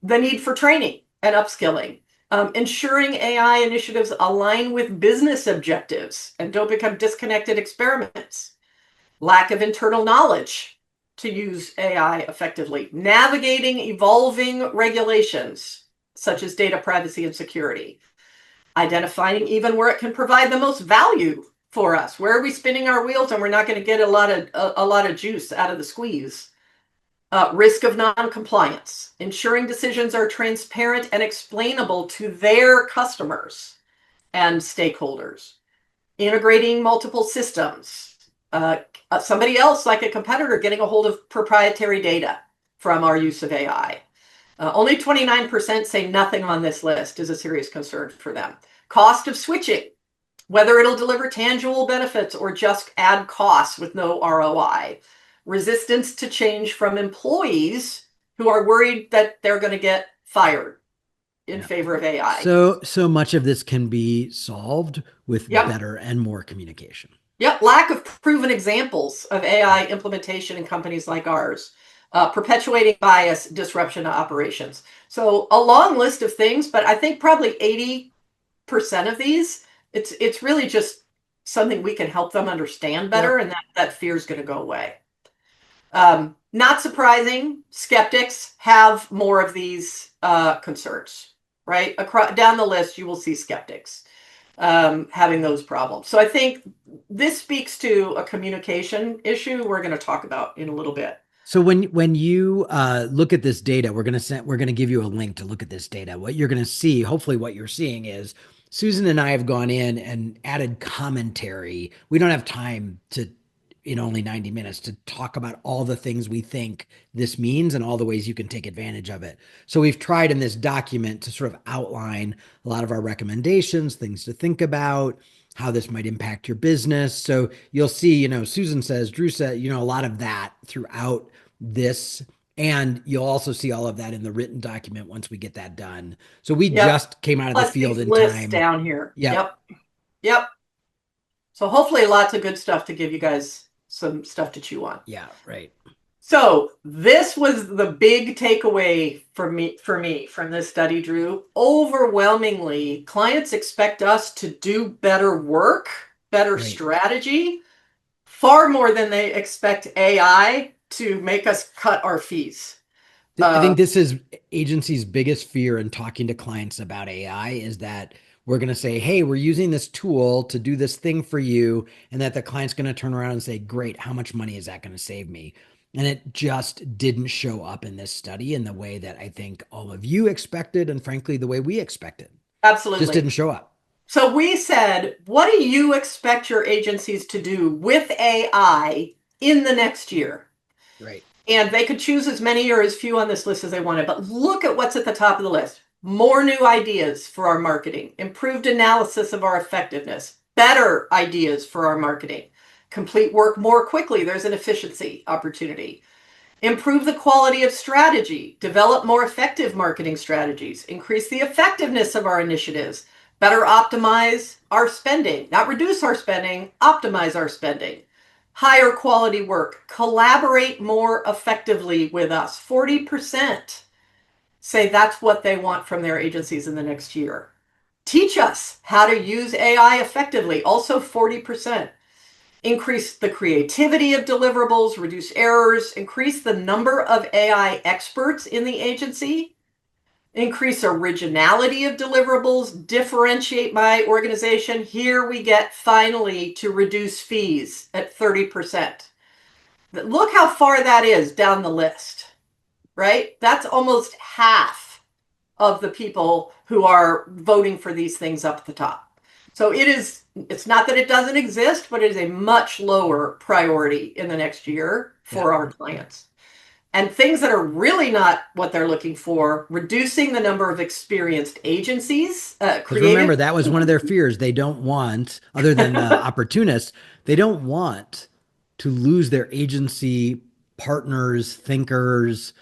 The need for training and upskilling, ensuring AI initiatives align with business objectives and don't become disconnected experiments, lack of internal knowledge to use AI effectively, navigating evolving regulations such as data privacy and security, identifying even where it can provide the most value for us. Where are we spinning our wheels and we're not going to get a lot of juice out of the squeeze? Risk of non-compliance, ensuring decisions are transparent and explainable to their customers and stakeholders, integrating multiple systems, somebody else like a competitor getting a hold of proprietary data from our use of AI. Only 29% say nothing on this list is a serious concern for them. Cost of switching, whether it'll deliver tangible benefits or just add costs with no ROI. Resistance to change from employees who are worried that they're going to get fired in Yeah. favor of AI. So much of this can be solved with Yep. better and more communication. Yep. Lack of proven examples of AI Right. implementation in companies like ours. Perpetuating bias, disruption to operations. So a long list of things, but I think probably 80% of these, it's really just something we can help them understand better, Yep. and that fear is going to go away. Not surprising, skeptics have more of these concerns, right? Across down the list, you will see skeptics having those problems. So I think this speaks to a communication issue we're going to talk about in a little bit. So when you look at this data, we're gonna give you a link to look at this data. What you're gonna see, hopefully, what you're seeing is Susan and I have gone in and added commentary. We don't have time to, in only 90 minutes, to talk about all the things we think this means and all the ways you can take advantage of it. So we've tried in this document to sort of outline a lot of our recommendations, things to think about, how this might impact your business. So you'll see, Susan says, Drew said, a lot of that throughout this. And you'll also see all of that in the written document once we get that done. So we Yep. just came out of the Plus field these in lists time. down here. Yep. Yep. Yep. So hopefully lots of good stuff to give you guys some stuff to chew on. Yeah. Right. So this was the big takeaway for me from this study, Drew. Overwhelmingly, clients expect us to do better work, better Right. strategy, far more than they expect AI to make us cut our fees. I Uh, think this is agency's biggest fear in talking to clients about AI is that we're going to say, hey, we're using this tool to do this thing for you. And that the client's going to turn around and say, great, how much money is that going to save me? And it just didn't show up in this study in the way that I think all of you expected. And frankly, the way we expected just Absolutely. didn't show up. So we said, what do you expect your agencies to do with AI in the next year? Right. And they could choose as many or as few on this list as they wanted. But look at what's at the top of the list. More new ideas for our marketing, improved analysis of our effectiveness, better ideas for our marketing, complete work more quickly. There's an efficiency opportunity. Improve the quality of strategy, develop more effective marketing strategies, increase the effectiveness of our initiatives, better optimize our spending, not reduce our spending, optimize our spending, higher quality work, collaborate more effectively with us. 40% say that's what they want from their agencies in the next year. Teach us how to use AI effectively, also 40%. Increase the creativity of deliverables, reduce errors, increase the number of AI experts in the agency, increase originality of deliverables, differentiate my organization. Here we get finally to reduce fees at 30%. Look how far that is down the list, right? That's almost half of the people who are voting for these things up at the top. So it's not that it doesn't exist, but it is a much lower priority in the next year Yeah. for our clients. And things that are really not what they're looking for, reducing the number of experienced agencies, Because creative. remember, that was one of their fears. They don't want, other than the opportunists, they don't want to lose their agency partners, thinkers,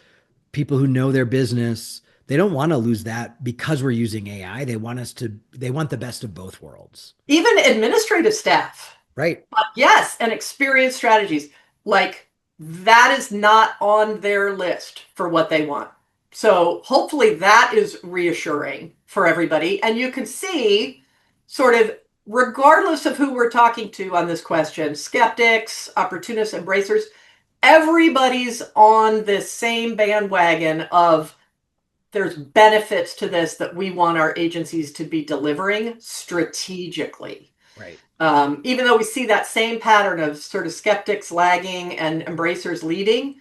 people who know their business. They don't want to lose that because we're using AI. They want the best of both worlds. Even administrative staff. Right. Yes, and experience strategies. Like that is not on their list for what they want. So hopefully that is reassuring for everybody. And you can see, sort of, regardless of who we're talking to on this question, skeptics, opportunists, embracers, everybody's on this same bandwagon of there's benefits to this that we want our agencies to be delivering strategically. Right. Even though we see that same pattern of sort of skeptics lagging and embracers leading,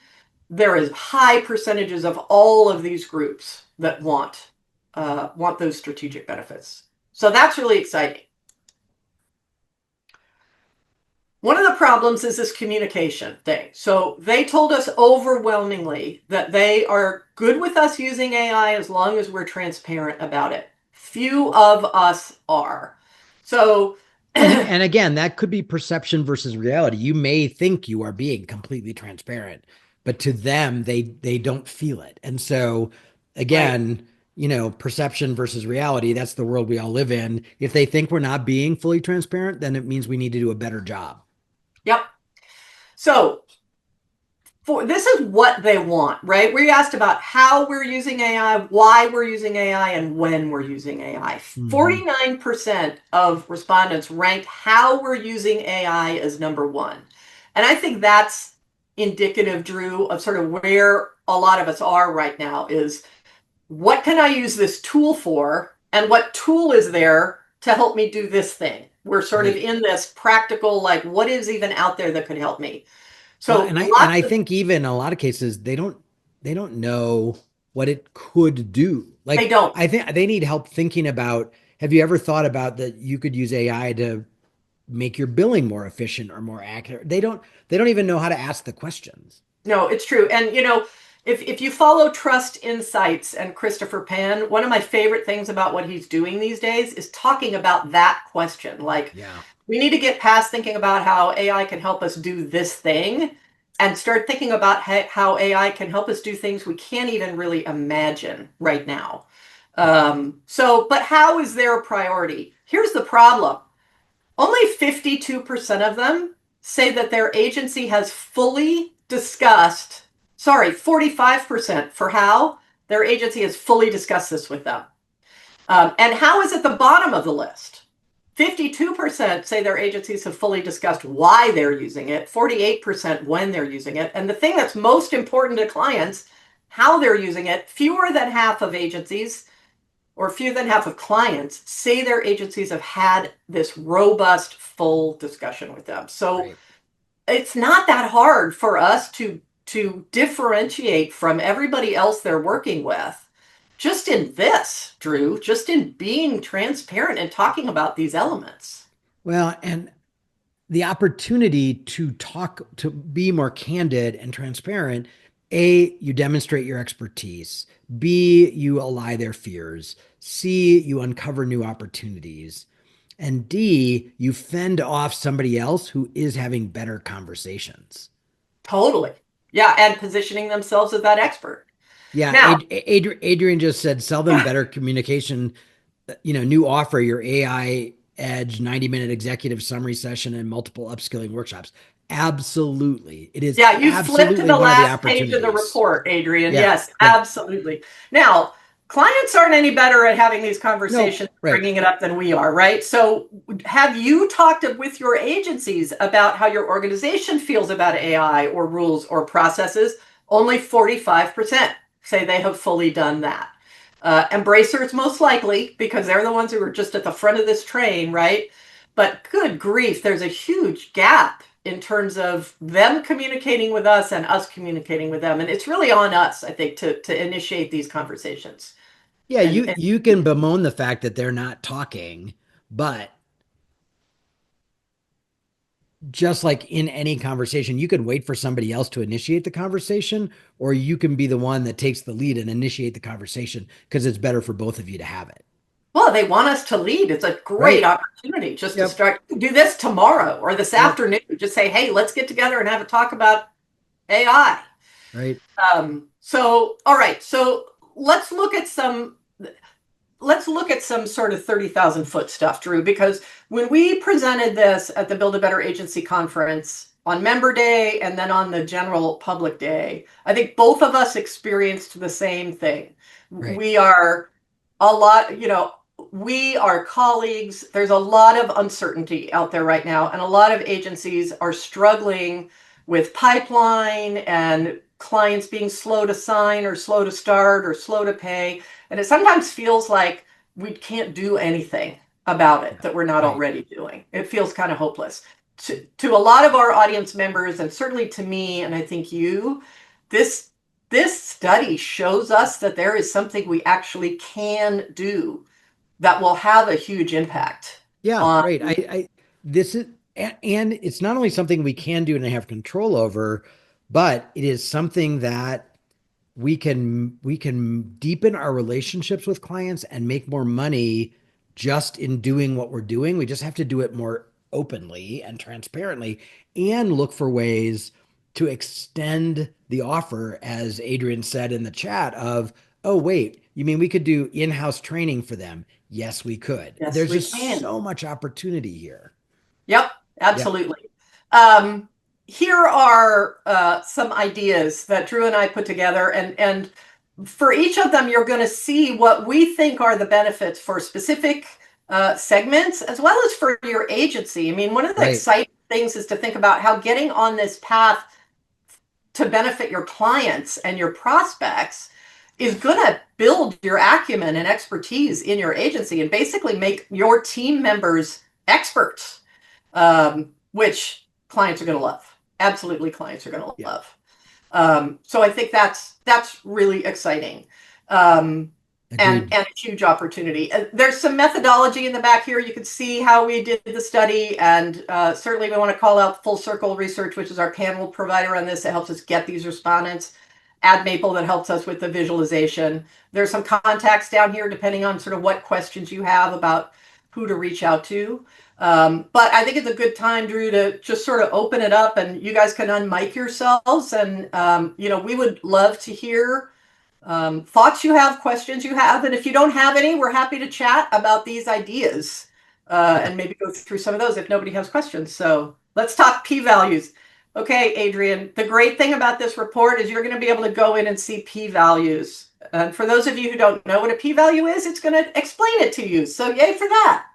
there is high percentages of all of these groups that want those strategic benefits. So that's really exciting. One of the problems is this communication thing. So they told us overwhelmingly that they are good with us using AI as long as we're transparent about it. Few of us are. So And again, that could be perception versus reality. You may think you are being completely transparent, but to them, they don't feel it. And so right. again, perception versus reality, that's the world we all live in. If they think we're not being fully transparent, then it means we need to do a better job. Yep. So this is what they want, right? We asked about how we're using AI, why we're using AI, and when we're using AI. Hmm. 49% of respondents ranked how we're using AI as number one. And I think that's indicative, Drew, of sort of where a lot of us are right now is what can I use this tool for? And what tool is there to help me do this thing? We're sort of Right. in this practical, like, what is even out there that could help me? Well, So and lots I of think even in a lot of cases they don't know what it could do. they Like don't. I think they need help thinking about, have you ever thought about that you could use AI to make your billing more efficient or more accurate? They don't even know how to ask the questions. No, it's true. And if you follow Trust Insights and Christopher Penn, one of my favorite things about what he's doing these days is talking about that question. Like, Yeah. we need to get past thinking about how AI can help us do this thing and start thinking about how AI can help us do things we can't even really imagine right now. But how is their priority? Here's the problem. Only 52% of them say that their agency has fully discussed, sorry, 45% for how their agency has fully discussed this with them. And how is at the bottom of the list? 52% say their agencies have fully discussed why they're using it, 48% when they're using it. And the thing that's most important to clients, how they're using it, fewer than half of agencies or fewer than half of clients say their agencies have had this robust, full discussion with them. So Right. it's not that hard for us to differentiate from everybody else they're working with. Just in this, Drew, just in being transparent and talking about these elements. Well, and the opportunity to talk, to be more candid and transparent. A, you demonstrate your expertise. B, you allay their fears. C, you uncover new opportunities. And D, you fend off somebody else who is having better conversations. Totally. Yeah, and positioning themselves as that expert. Yeah, Now, Adrian just said, sell them better communication, new offer, your AI Edge 90-minute executive summary session and multiple upskilling workshops. Absolutely. It is yeah, you flipped to absolutely the one of the last page of the opportunities. report, Adrian. Yeah, Yes, yeah. absolutely. Now, clients aren't any better at having these No, conversations, right. bringing it up than we are, right? So, have you talked with your agencies about how your organization feels about AI or rules or processes? Only 45% say they have fully done that. Embracers, most likely, because they're the ones who are just at the front of this train, right? But good grief, there's a huge gap in terms of them communicating with us and us communicating with them. And it's really on us, I think, to initiate these conversations. Yeah, And you can bemoan the fact that they're not talking, but just like in any conversation, you can wait for somebody else to initiate the conversation, or you can be the one that takes the lead and initiate the conversation because it's better for both of you to have it. well, they want us to lead. It's a great Right. opportunity just to Yep. start do this tomorrow or this Yep. afternoon. Just say, hey, let's get together and have a talk about AI. Right. All right. So let's look at some let's look at some sort of 30,000-foot stuff, Drew, because when we presented this at the Build a Better Agency conference on member day and then on the general public day, I think both of us experienced the same thing. Right. We are a lot, we are colleagues. There's a lot of uncertainty out there right now, and a lot of agencies are struggling with pipeline and clients being slow to sign or slow to start or slow to pay. And it sometimes feels like we can't do anything about it Yeah. that we're not Right. already doing. It feels kind of hopeless. To a lot of our audience members, and certainly to me, and I think you, this this study shows us that there is something we actually can do that will have a huge impact Yeah, on. right. This is, and it's not only something we can do and have control over, but it is something that we can deepen our relationships with clients and make more money just in doing what we're doing. We just have to do it more openly and transparently and look for ways to extend the offer, as Adrian said in the chat, of, oh, wait, you mean we could do in-house training for them? Yes, we could. Yes, There's we just can. so much opportunity here. Yep, Yeah. absolutely. Um, here are some ideas that Drew and I put together, and for each of them, you're going to see what we think are the benefits for specific segments as well as for your agency. I mean, one of the Right. exciting things is to think about how getting on this path to benefit your clients and your prospects is going to build your acumen and expertise in your agency and basically make your team members experts, which clients are going to love. Absolutely, clients are going to Yeah. love. So I think that's really exciting. Um, and Agreed. and a huge opportunity. There's some methodology in the back here. You can see how we did the study, and certainly we want to call out Full Circle Research, which is our panel provider on this. That helps us get these respondents. Add Maple that helps us with the visualization. There's some contacts down here depending on sort of what questions you have about who to reach out to. But I think it's a good time, Drew, to just sort of open it up, and you guys can unmic yourselves, and we would love to hear thoughts you have, questions you have, and if you don't have any, we're happy to chat about these ideas Yeah. and maybe go through some of those if nobody has questions. So let's talk p-values. Okay, Adrian, the great thing about this report is you're going to be able to go in and see p-values. And for those of you who don't know what a p-value is, it's going to explain it to you. So yay for that.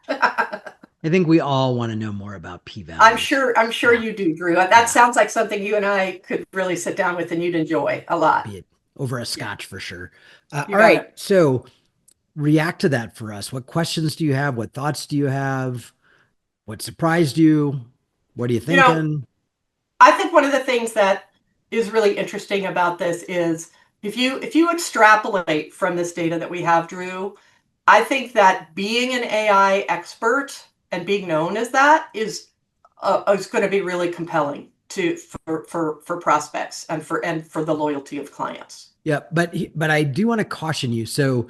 I think we all want to know more about I'm p-values. sure I'm sure Yeah. you do, Drew. That Yeah. sounds like something you and I could really sit down with and you'd enjoy a lot. Be it over a Yeah, scotch for sure. you All got right. it. So react to that for us. What questions do you have? What thoughts do you have? What surprised you? What are you You know, thinking? I think one of the things that is really interesting about this is if you extrapolate from this data that we have, Drew, I think that being an AI expert and being known as that is going to be really compelling to for prospects and for the loyalty of clients. Yeah, but I do want to caution you. So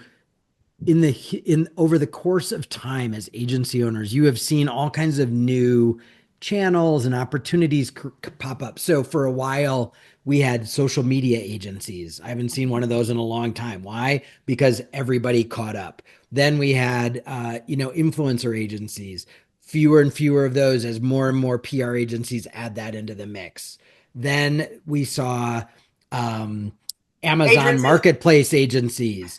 in the in over the course of time as agency owners, you have seen all kinds of new channels and opportunities pop up. So for a while, we had social media agencies. I haven't seen one of those in a long time. Why? Because everybody caught up. Then we had influencer agencies. Fewer and fewer of those as more and more PR agencies add that into the mix. Then we saw um, Amazon Adrian says marketplace agencies.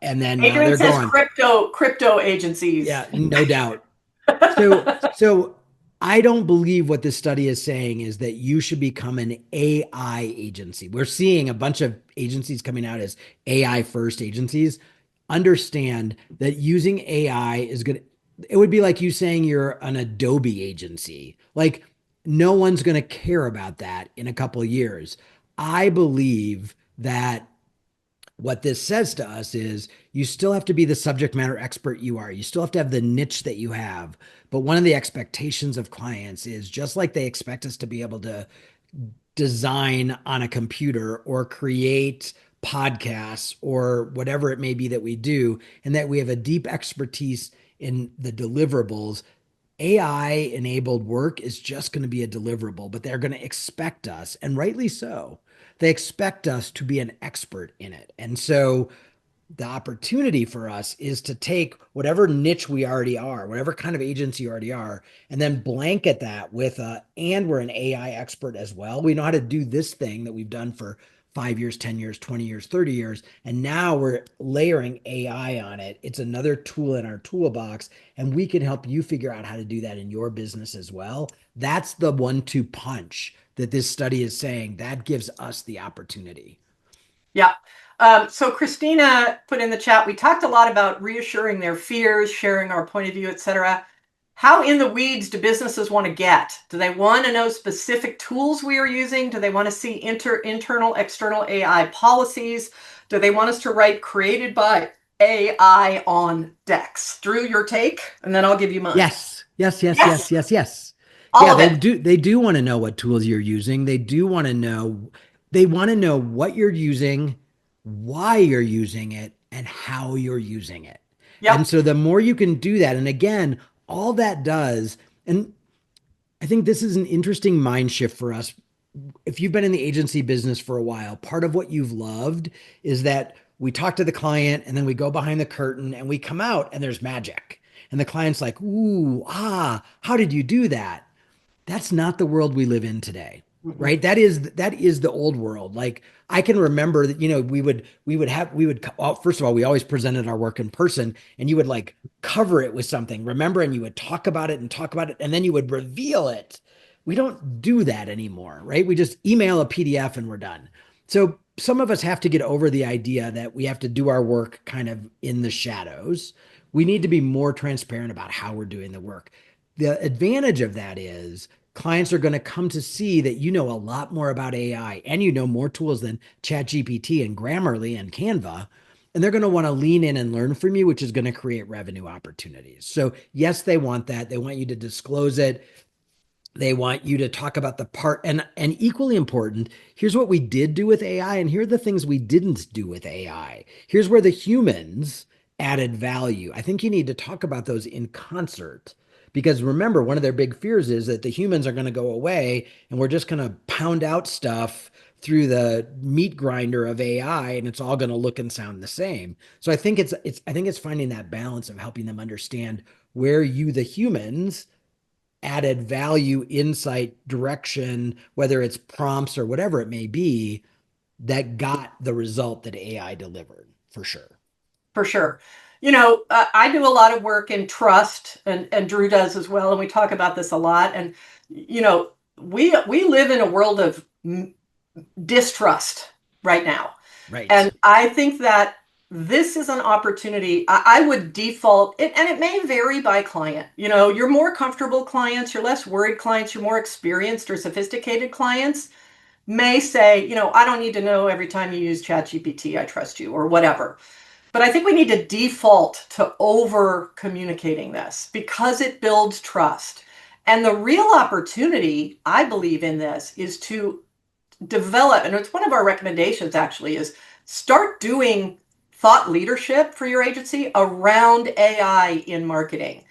And then now Adrian they're says going, crypto agencies. yeah, no doubt. So I don't believe what this study is saying is that you should become an AI agency. We're seeing a bunch of agencies coming out as AI first agencies. Understand that using AI is good. It would be like you saying you're an Adobe agency. Like no one's going to care about that in a couple of years. I believe that what this says to us is you still have to be the subject matter expert you are. You still have to have the niche that you have. But one of the expectations of clients is just like they expect us to be able to design on a computer or create podcasts or whatever it may be that we do, and that we have a deep expertise in the deliverables. AI enabled work is just going to be a deliverable, but they're going to expect us, and rightly so. They expect us to be an expert in it. And so the opportunity for us is to take whatever niche we already are, whatever kind of agency you already are, and then blanket that with and we're an AI expert as well. We know how to do this thing that we've done for 5 years, 10 years, 20 years, 30 years. And now we're layering AI on it. It's another tool in our toolbox, and we can help you figure out how to do that in your business as well. That's the 1-2 punch that this study is saying that gives us the opportunity. Yeah. So Christina put in the chat, we talked a lot about reassuring their fears, sharing our point of view, etc. How in the weeds do businesses want to get? Do they want to know specific tools we are using? Do they want to see internal, external AI policies? Do they want us to write created by AI on decks? Drew, your take, and then I'll give you mine. Yes, yes, yes, yes, Yes, yes, yes. all Yeah, of it. they do want to know what tools you're using. They want to know what you're using, why you're using it, and how you're using it. And Yep. so the more you can do that, and again, all that does, and I think this is an interesting mind shift for us. If you've been in the agency business for a while, part of what you've loved is that we talk to the client and then we go behind the curtain and we come out and there's magic. And the client's like, ooh, how did you do that? That's not the world we live in today. Mhm. right? That is the old world. Like I can remember that, we would first of all, we always presented our work in person, and you would like cover it with something, remember, and you would talk about it, and then you would reveal it. We don't do that anymore, right? We just email a PDF and we're done. So some of us have to get over the idea that we have to do our work kind of in the shadows. We need to be more transparent about how we're doing the work. The advantage of that is clients are going to come to see that you know a lot more about AI and you know more tools than ChatGPT and Grammarly and Canva. And they're going to want to lean in and learn from you, which is going to create revenue opportunities. So, yes, they want that. They want you to disclose it. They want you to talk about the part, and equally important, here's what we did do with AI and here are the things we didn't do with AI. Here's where the humans added value. I think you need to talk about those in concert, because remember, one of their big fears is that the humans are going to go away and we're just going to pound out stuff through the meat grinder of AI and it's all going to look and sound the same. So I think it's finding that balance of helping them understand where you, the humans, added value, insight, direction, whether it's prompts or whatever it may be, that got the result that AI delivered for sure. For sure. I do a lot of work in trust, and Drew does as well, and we talk about this a lot. And you know, we live in a world of distrust right now, Right. and I think that this is an opportunity. I would default it, and it may vary by client. You're more comfortable clients, you're less worried clients, you're more experienced or sophisticated clients may say, I don't need to know every time you use ChatGPT, I trust you, or whatever. But I think we need to default to over communicating this because it builds trust. And the real opportunity, I believe, in this is to develop, and it's one of our recommendations actually, is start doing thought leadership for your agency around AI in marketing,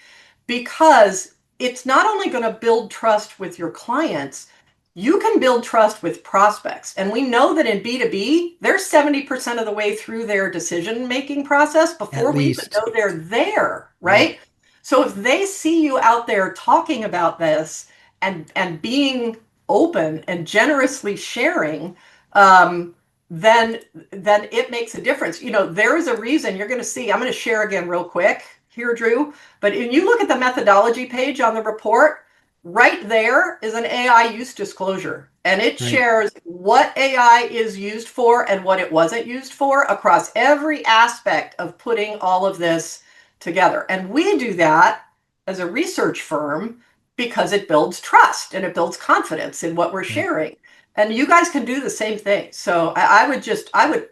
because it's not only going to build trust with your clients, you can build trust with prospects. And we know that in B2B, they're 70% of the way through their decision making process At before we even least. know they're there, Right. right? So if they see you out there talking about this and being open and generously sharing, um, then it makes a difference. There is a reason you're going to see. I'm going to share again real quick here, Drew. But when you look at the methodology page on the report, right there is an AI use disclosure, and it Right. shares what AI is used for and what it wasn't used for across every aspect of putting all of this together. And we do that as a research firm because it builds trust and it builds confidence in what we're Right. sharing. And you guys can do the same thing. So I would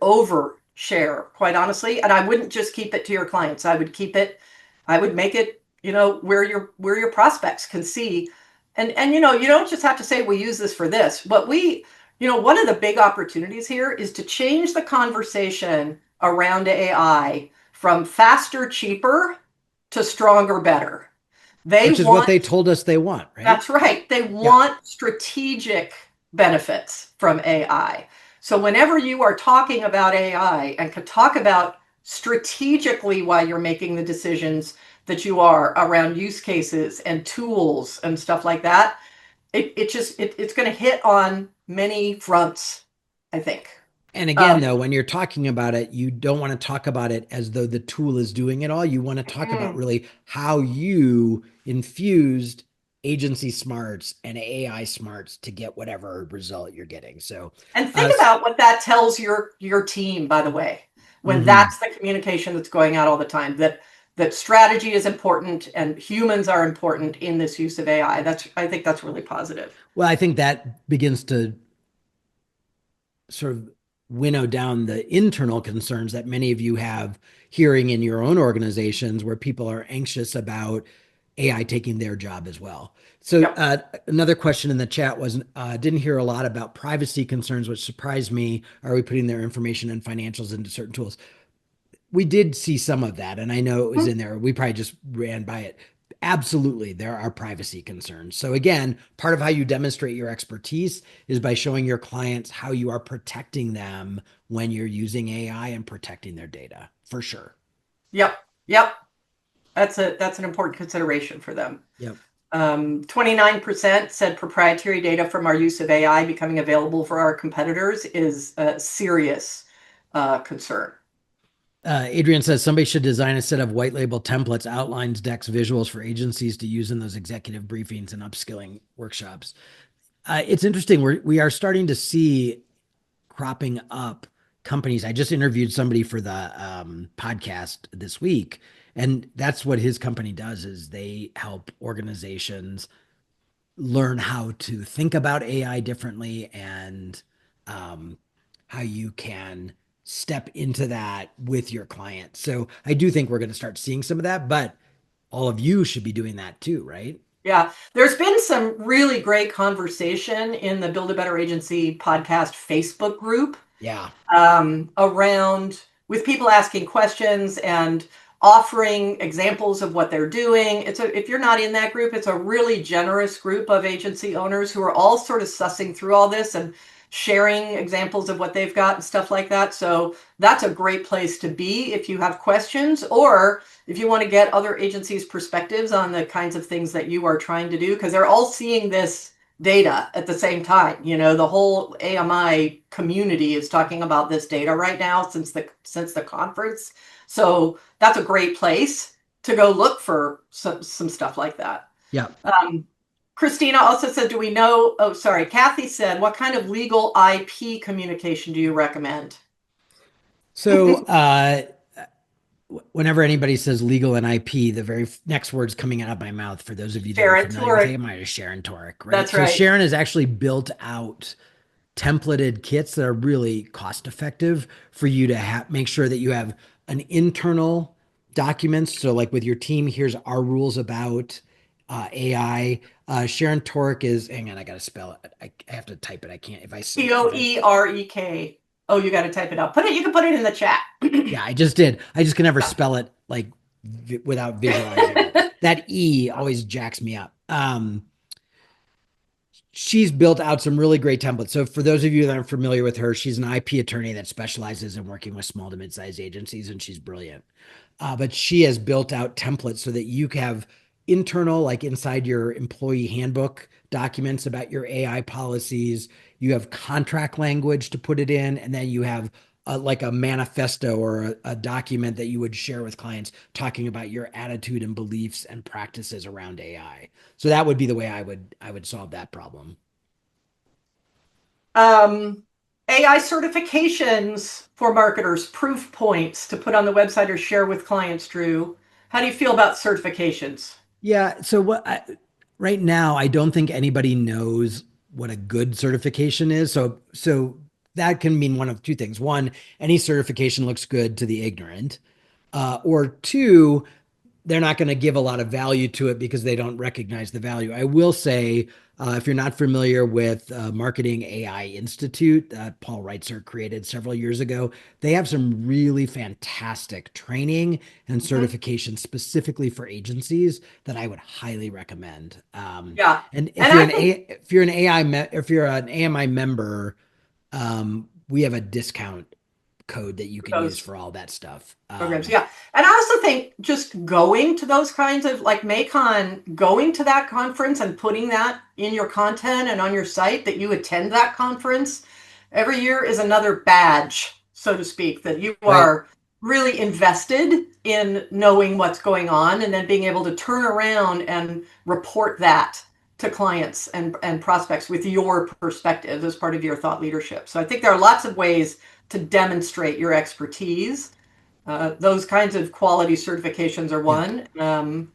overshare, quite honestly, and I wouldn't just keep it to your clients. I would make it, where your prospects can see. And you don't just have to say we use this for this. One of the big opportunities here is to change the conversation around AI from faster, cheaper to stronger, better. They Which is what want they told us they want, right? That's right. They Yeah. want strategic benefits from AI. So whenever you are talking about AI and can talk about strategically why you're making the decisions that you are around use cases and tools and stuff like that, it's going to hit on many fronts, I think. And again, Um, though, when you're talking about it, you don't want to talk about it as though the tool is doing it all. You want to talk about mm, really how you infused agency smarts and AI smarts to get whatever result you're getting. So, and uh, think about what that tells your team, by the way, when mhm. that's the communication that's going out all the time, that strategy is important and humans are important in this use of AI. I think that's really positive. Well, I think that begins to sort of winnow down the internal concerns that many of you have hearing in your own organizations where people are anxious about AI taking their job as well. So, Yep. another question in the chat was didn't hear a lot about privacy concerns, which surprised me. Are we putting their information and financials into certain tools? We did see some of that, and I know it was in there. We probably just ran by it. Absolutely, there are privacy concerns. So, again, part of how you demonstrate your expertise is by showing your clients how you are protecting them when you're using AI and protecting their data, for sure. Yep. Yep. That's an important consideration for them. Yep. 29% said proprietary data from our use of AI becoming available for our competitors is a serious concern. Adrian says somebody should design a set of white label templates, outlines, decks, visuals for agencies to use in those executive briefings and upskilling workshops. It's interesting. We are starting to see cropping up companies. I just interviewed somebody for the podcast this week, and that's what his company does is they help organizations learn how to think about AI differently and um, how you can step into that with your client. So I do think we're going to start seeing some of that, but all of you should be doing that too, right? Yeah, there's been some really great conversation in the Build a Better Agency podcast Facebook group Yeah. around with people asking questions and offering examples of what they're doing. If you're not in that group, it's a really generous group of agency owners who are all sort of sussing through all this and sharing examples of what they've got and stuff like that. So that's a great place to be if you have questions or if you want to get other agencies' perspectives on the kinds of things that you are trying to do, because they're all seeing this data at the same time. You know, the whole AMI community is talking about this data right now since the conference. So that's a great place to go look for some stuff like that. Yeah. Christina also said, do we know? Oh, sorry. Kathy said, what kind of legal IP communication do you recommend? So whenever anybody says legal and IP, the very next words coming out of my mouth, for those of you that are Sharon familiar with Torek. AMI, is Sharon Torek, right? That's So right. Sharon has actually built out templated kits that are really cost effective for you to make sure that you have an internal documents. So, like with your team, here's our rules about AI. Sharon Torek is, hang on, I got to spell it. I have to type it. I can't, Toerek. Oh, you got to type it out. You can put it in the chat. yeah, I just did. I just can never spell it like without visualizing it. That E always jacks me up. She's built out some really great templates. So for those of you that are familiar with her, she's an IP attorney that specializes in working with small to mid-sized agencies, and she's brilliant. But she has built out templates so that you have internal, like inside your employee handbook documents about your AI policies. You have contract language to put it in, and then you have like a manifesto or a document that you would share with clients talking about your attitude and beliefs and practices around AI. So that would be the way I would solve that problem. um, AI certifications for marketers, proof points to put on the website or share with clients, Drew. How do you feel about certifications? Yeah. So right now, I don't think anybody knows what a good certification is. So that can mean one of two things. One, any certification looks good to the ignorant, or two, they're not going to give a lot of value to it because they don't recognize the value. I will say, if you're not familiar with Marketing AI Institute that Paul Reitzer created several years ago, they have some really fantastic training and Mhm. certification specifically for agencies that I would highly recommend. Yeah. And And I think if you're an if you're an AMI member, we have a discount code that you can use those for all that stuff. programs. Yeah. And I also think just going to those kinds of like Maycon, going to that conference and putting that in your content and on your site that you attend that conference every year is another badge, so to speak, that you Right. are really invested in knowing what's going on and then being able to turn around and report that to clients and prospects with your perspective as part of your thought leadership. So I think there are lots of ways to demonstrate your expertise. Those kinds of quality certifications are Yeah. one,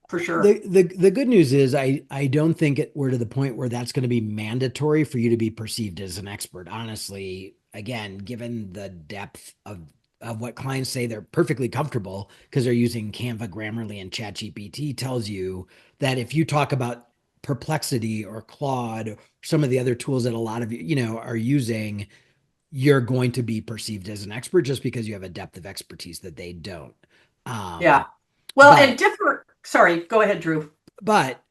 for sure. The good news is I don't think we're to the point where that's going to be mandatory for you to be perceived as an expert. Honestly, again, given the depth of what clients say they're perfectly comfortable because they're using Canva, Grammarly, and ChatGPT tells you that if you talk about Perplexity or Claude or some of the other tools that a lot of you are using, you're going to be perceived as an expert just because you have a depth of expertise that they don't. Yeah. Um, Well, and but different. Sorry, go ahead, Drew. but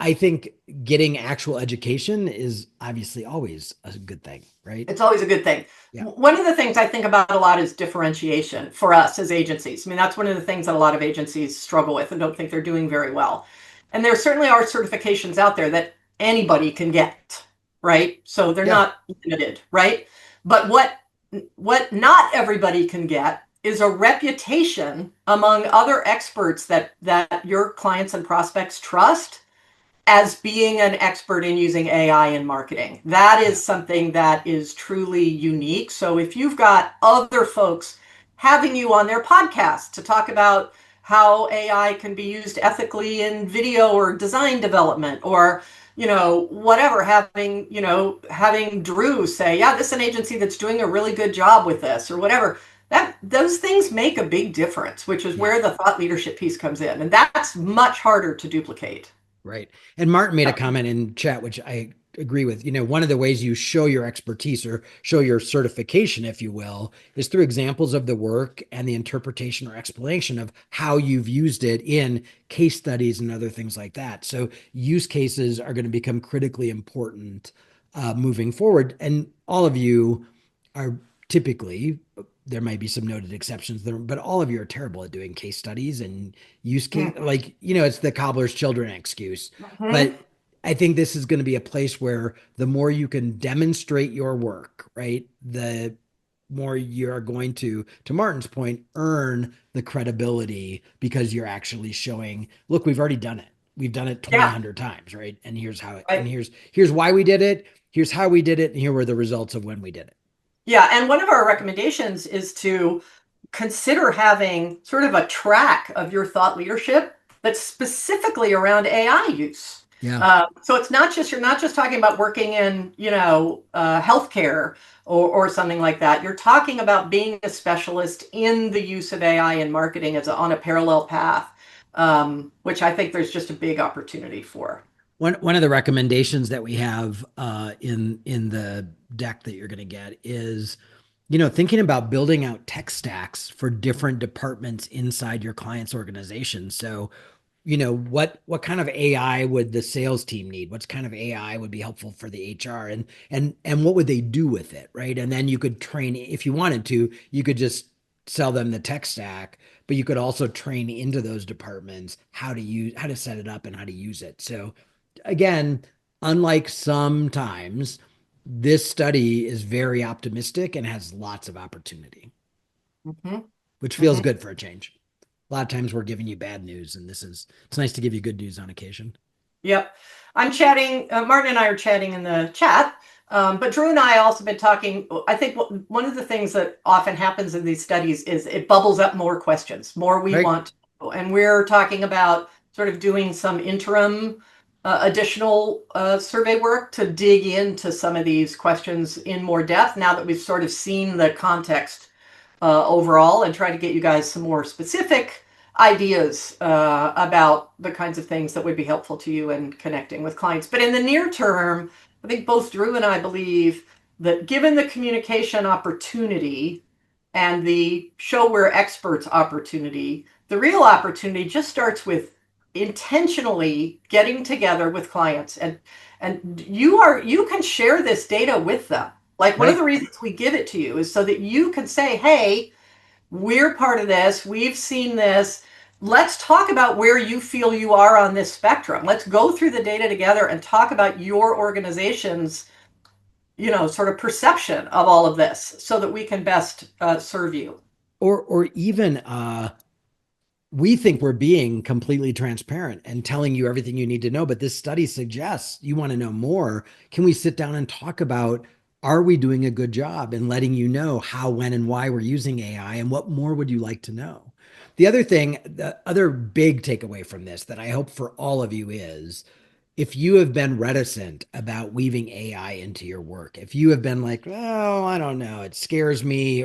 I think getting actual education is obviously always a good thing, right? It's always a good thing. Yeah. One of the things I think about a lot is differentiation for us as agencies. I mean, that's one of the things that a lot of agencies struggle with and don't think they're doing very well. And there certainly are certifications out there that anybody can get, right? So they're Yeah. not limited, right? But what not everybody can get is a reputation among other experts that your clients and prospects trust as being an expert in using AI in marketing. That Yeah. is something that is truly unique. So if you've got other folks having you on their podcast to talk about how AI can be used ethically in video or design development, or whatever, having Drew say, yeah, this is an agency that's doing a really good job with this, or whatever, that those things make a big difference, which is Yeah. where the thought leadership piece comes in, and that's much harder to duplicate. Right. And Martin made a comment in chat, which I agree with. One of the ways you show your expertise or show your certification, if you will, is through examples of the work and the interpretation or explanation of how you've used it in case studies and other things like that. So use cases are going to become critically important moving forward. And all of you are typically, there might be some noted exceptions there, but all of you are terrible at doing case studies and use case. Mhm. Like, it's the cobbler's children excuse. Mhm. But I think this is going to be a place where the more you can demonstrate your work, right, the more you're going to Martin's point, earn the credibility because you're actually showing, look, we've already done it. We've done it 20, Yeah, 100 times, right? And here's how it, and right. here's why we did it. Here's how we did it. And here were the results of when we did it. Yeah, and one of our recommendations is to consider having sort of a track of your thought leadership that's specifically around AI use. Yeah. So it's not just you're not just talking about working in healthcare or something like that. You're talking about being a specialist in the use of AI in marketing on a parallel path, which I think there's just a big opportunity for. One of the recommendations that we have in the deck that you're going to get is, thinking about building out tech stacks for different departments inside your client's organization. So, what kind of AI would the sales team need? What kind of AI would be helpful for the HR, and what would they do with it, right? And then you could train, if you wanted to, you could just sell them the tech stack, but you could also train into those departments how to set it up and how to use it. So again, unlike sometimes, this study is very optimistic and has lots of opportunity, Mhm. which feels Mhm. good for a change. A lot of times we're giving you bad news, and it's nice to give you good news on occasion. Yep. I'm chatting, Martin and I are chatting in the chat, but Drew and I also been talking. I think one of the things that often happens in these studies is it bubbles up more questions, more we Right. want to know. And we're talking about sort of doing some interim additional survey work to dig into some of these questions in more depth now that we've sort of seen the context overall, and try to get you guys some more specific ideas about the kinds of things that would be helpful to you in connecting with clients. But in the near term, I think both Drew and I believe that given the communication opportunity and the show we're experts opportunity, the real opportunity just starts with intentionally getting together with clients, and you can share this data with them. Like, one of Right. the reasons we give it to you is so that you can say, hey, we're part of this, we've seen this, let's talk about where you feel you are on this spectrum, let's go through the data together and talk about your organization's sort of perception of all of this so that we can best serve you. Or even we think we're being completely transparent and telling you everything you need to know, but this study suggests you want to know more. Can we sit down and talk about, are we doing a good job in letting you know how, when, and why we're using AI, and what more would you like to know? The other big takeaway from this that I hope for all of you is, if you have been reticent about weaving AI into your work, if you have been like, oh, I don't know, it scares me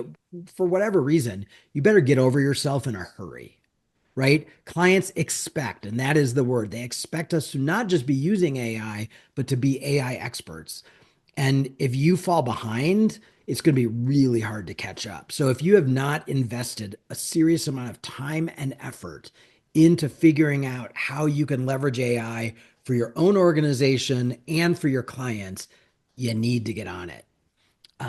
for whatever reason, you better get over yourself in a hurry, right? Clients expect, and that is the word, they expect us to not just be using AI, but to be AI experts. And if you fall behind, it's going to be really hard to catch up. So if you have not invested a serious amount of time and effort into figuring out how you can leverage AI for your own organization and for your clients, you need to get on it.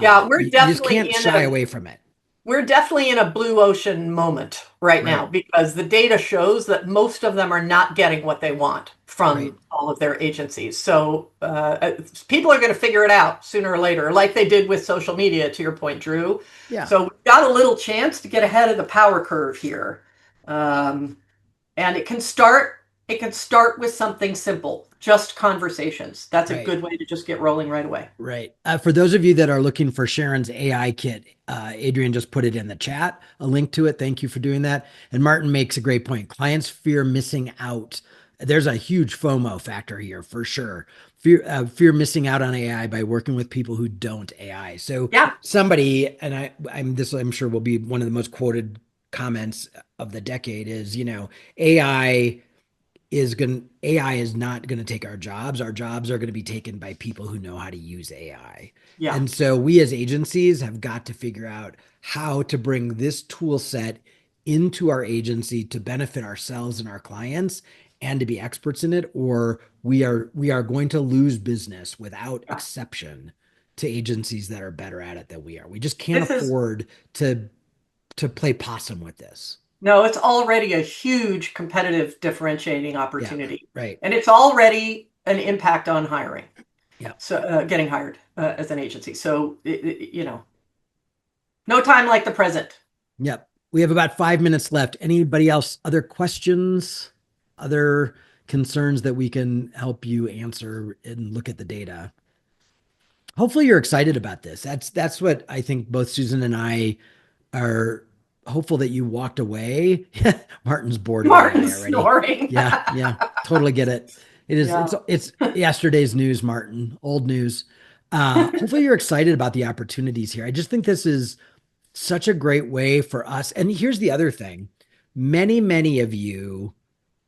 Yeah, we're You just definitely can't in shy a away from it. We're definitely in a blue ocean moment right now Right, because the data shows that most of them are not getting what they want right. from all of their agencies. So people are going to figure it out sooner or later, like they did with social media, to your point, Drew. Yeah, So we've got a little chance to get ahead of the power curve here. Um, and it can start with something simple, just conversations. That's a right. good way to just get rolling right away. Right. For those of you that are looking for Sharon's AI kit, Adrian just put it in the chat, a link to it. Thank you for doing that. And Martin makes a great point. Clients fear missing out. There's a huge FOMO factor here for sure. Fear missing out on AI by working with people who don't AI. So Yeah, somebody, and I'm sure will be one of the most quoted comments of the decade is, AI AI is not going to take our jobs. Our jobs are going to be taken by people who know how to use AI. yeah. And so we as agencies have got to figure out how to bring this tool set into our agency to benefit ourselves and our clients and to be experts in it, or we are going to lose business without Yeah. exception to agencies that are better at it than we are. We just can't This is afford to play possum with this. No, it's already a huge competitive differentiating Yeah, opportunity, right. and it's already an impact on hiring. Yeah. So, getting hired as an agency. So, no time like the present. Yep. We have about 5 minutes left. Anybody else? Other questions? Other concerns that we can help you answer and look at the data? Hopefully you're excited about this. That's what I think both Susan and I are hopeful that you walked away. Martin's bored of AI Martin's already. snoring. Yeah, yeah, totally get it. It is Yeah. it's yesterday's news, Martin, old news. Hopefully you're excited about the opportunities here. I just think this is such a great way for us. And here's the other thing. Many of you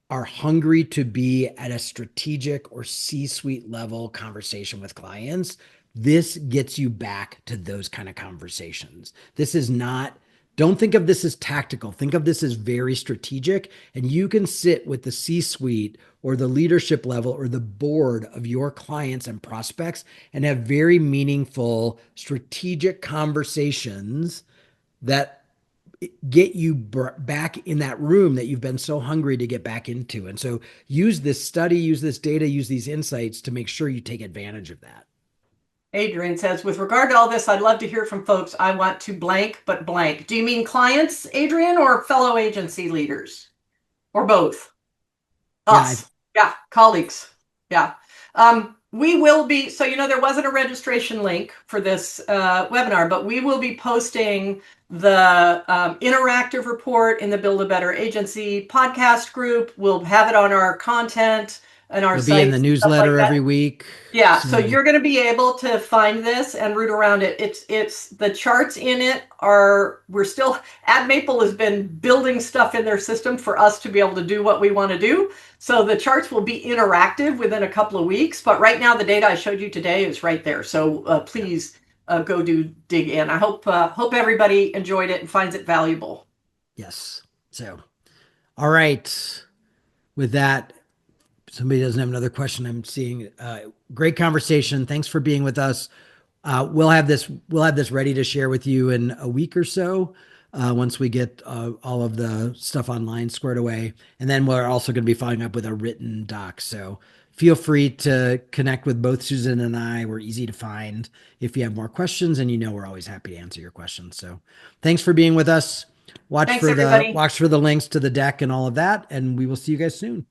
are hungry to be at a strategic or C-suite level conversation with clients. This gets you back to those kind of conversations. This is not, don't think of this as tactical. Think of this as very strategic. And you can sit with the C-suite or the leadership level or the board of your clients and prospects and have very meaningful strategic conversations that get you back in that room that you've been so hungry to get back into. And so use this study, use this data, use these insights to make sure you take advantage of that. Adrian says, with regard to all this, I'd love to hear from folks. I want to blank, but blank. Do you mean clients, Adrian, or fellow agency leaders? Or both? Yeah, Us. Yeah, colleagues. Yeah. We will be, so there wasn't a registration link for this webinar, but we will be posting the interactive report in the Build a Better Agency podcast group. We'll have it on our content and our you'll be in the sites, stuff like newsletter that. every week. Yeah, so So you're going to be able to find this and root around it. It's the charts in it are we're still AdMaple has been building stuff in their system for us to be able to do what we want to do. So the charts will be interactive within a couple of weeks, but right now the data I showed you today is right there. So yeah, please go do dig in. I hope everybody enjoyed it and finds it valuable. yes. So, all right. With that, somebody doesn't have another question. I'm seeing great conversation. Thanks for being with us. We'll have this ready to share with you in a week or so. Once we get all of the stuff online squared away. And then we're also going to be following up with a written doc. So feel free to connect with both Susan and I. We're easy to find if you have more questions, and we're always happy to answer your questions. So thanks for being with us. Watch Thanks, for the everybody. watch for the links to the deck and all of that, and we will see you guys soon.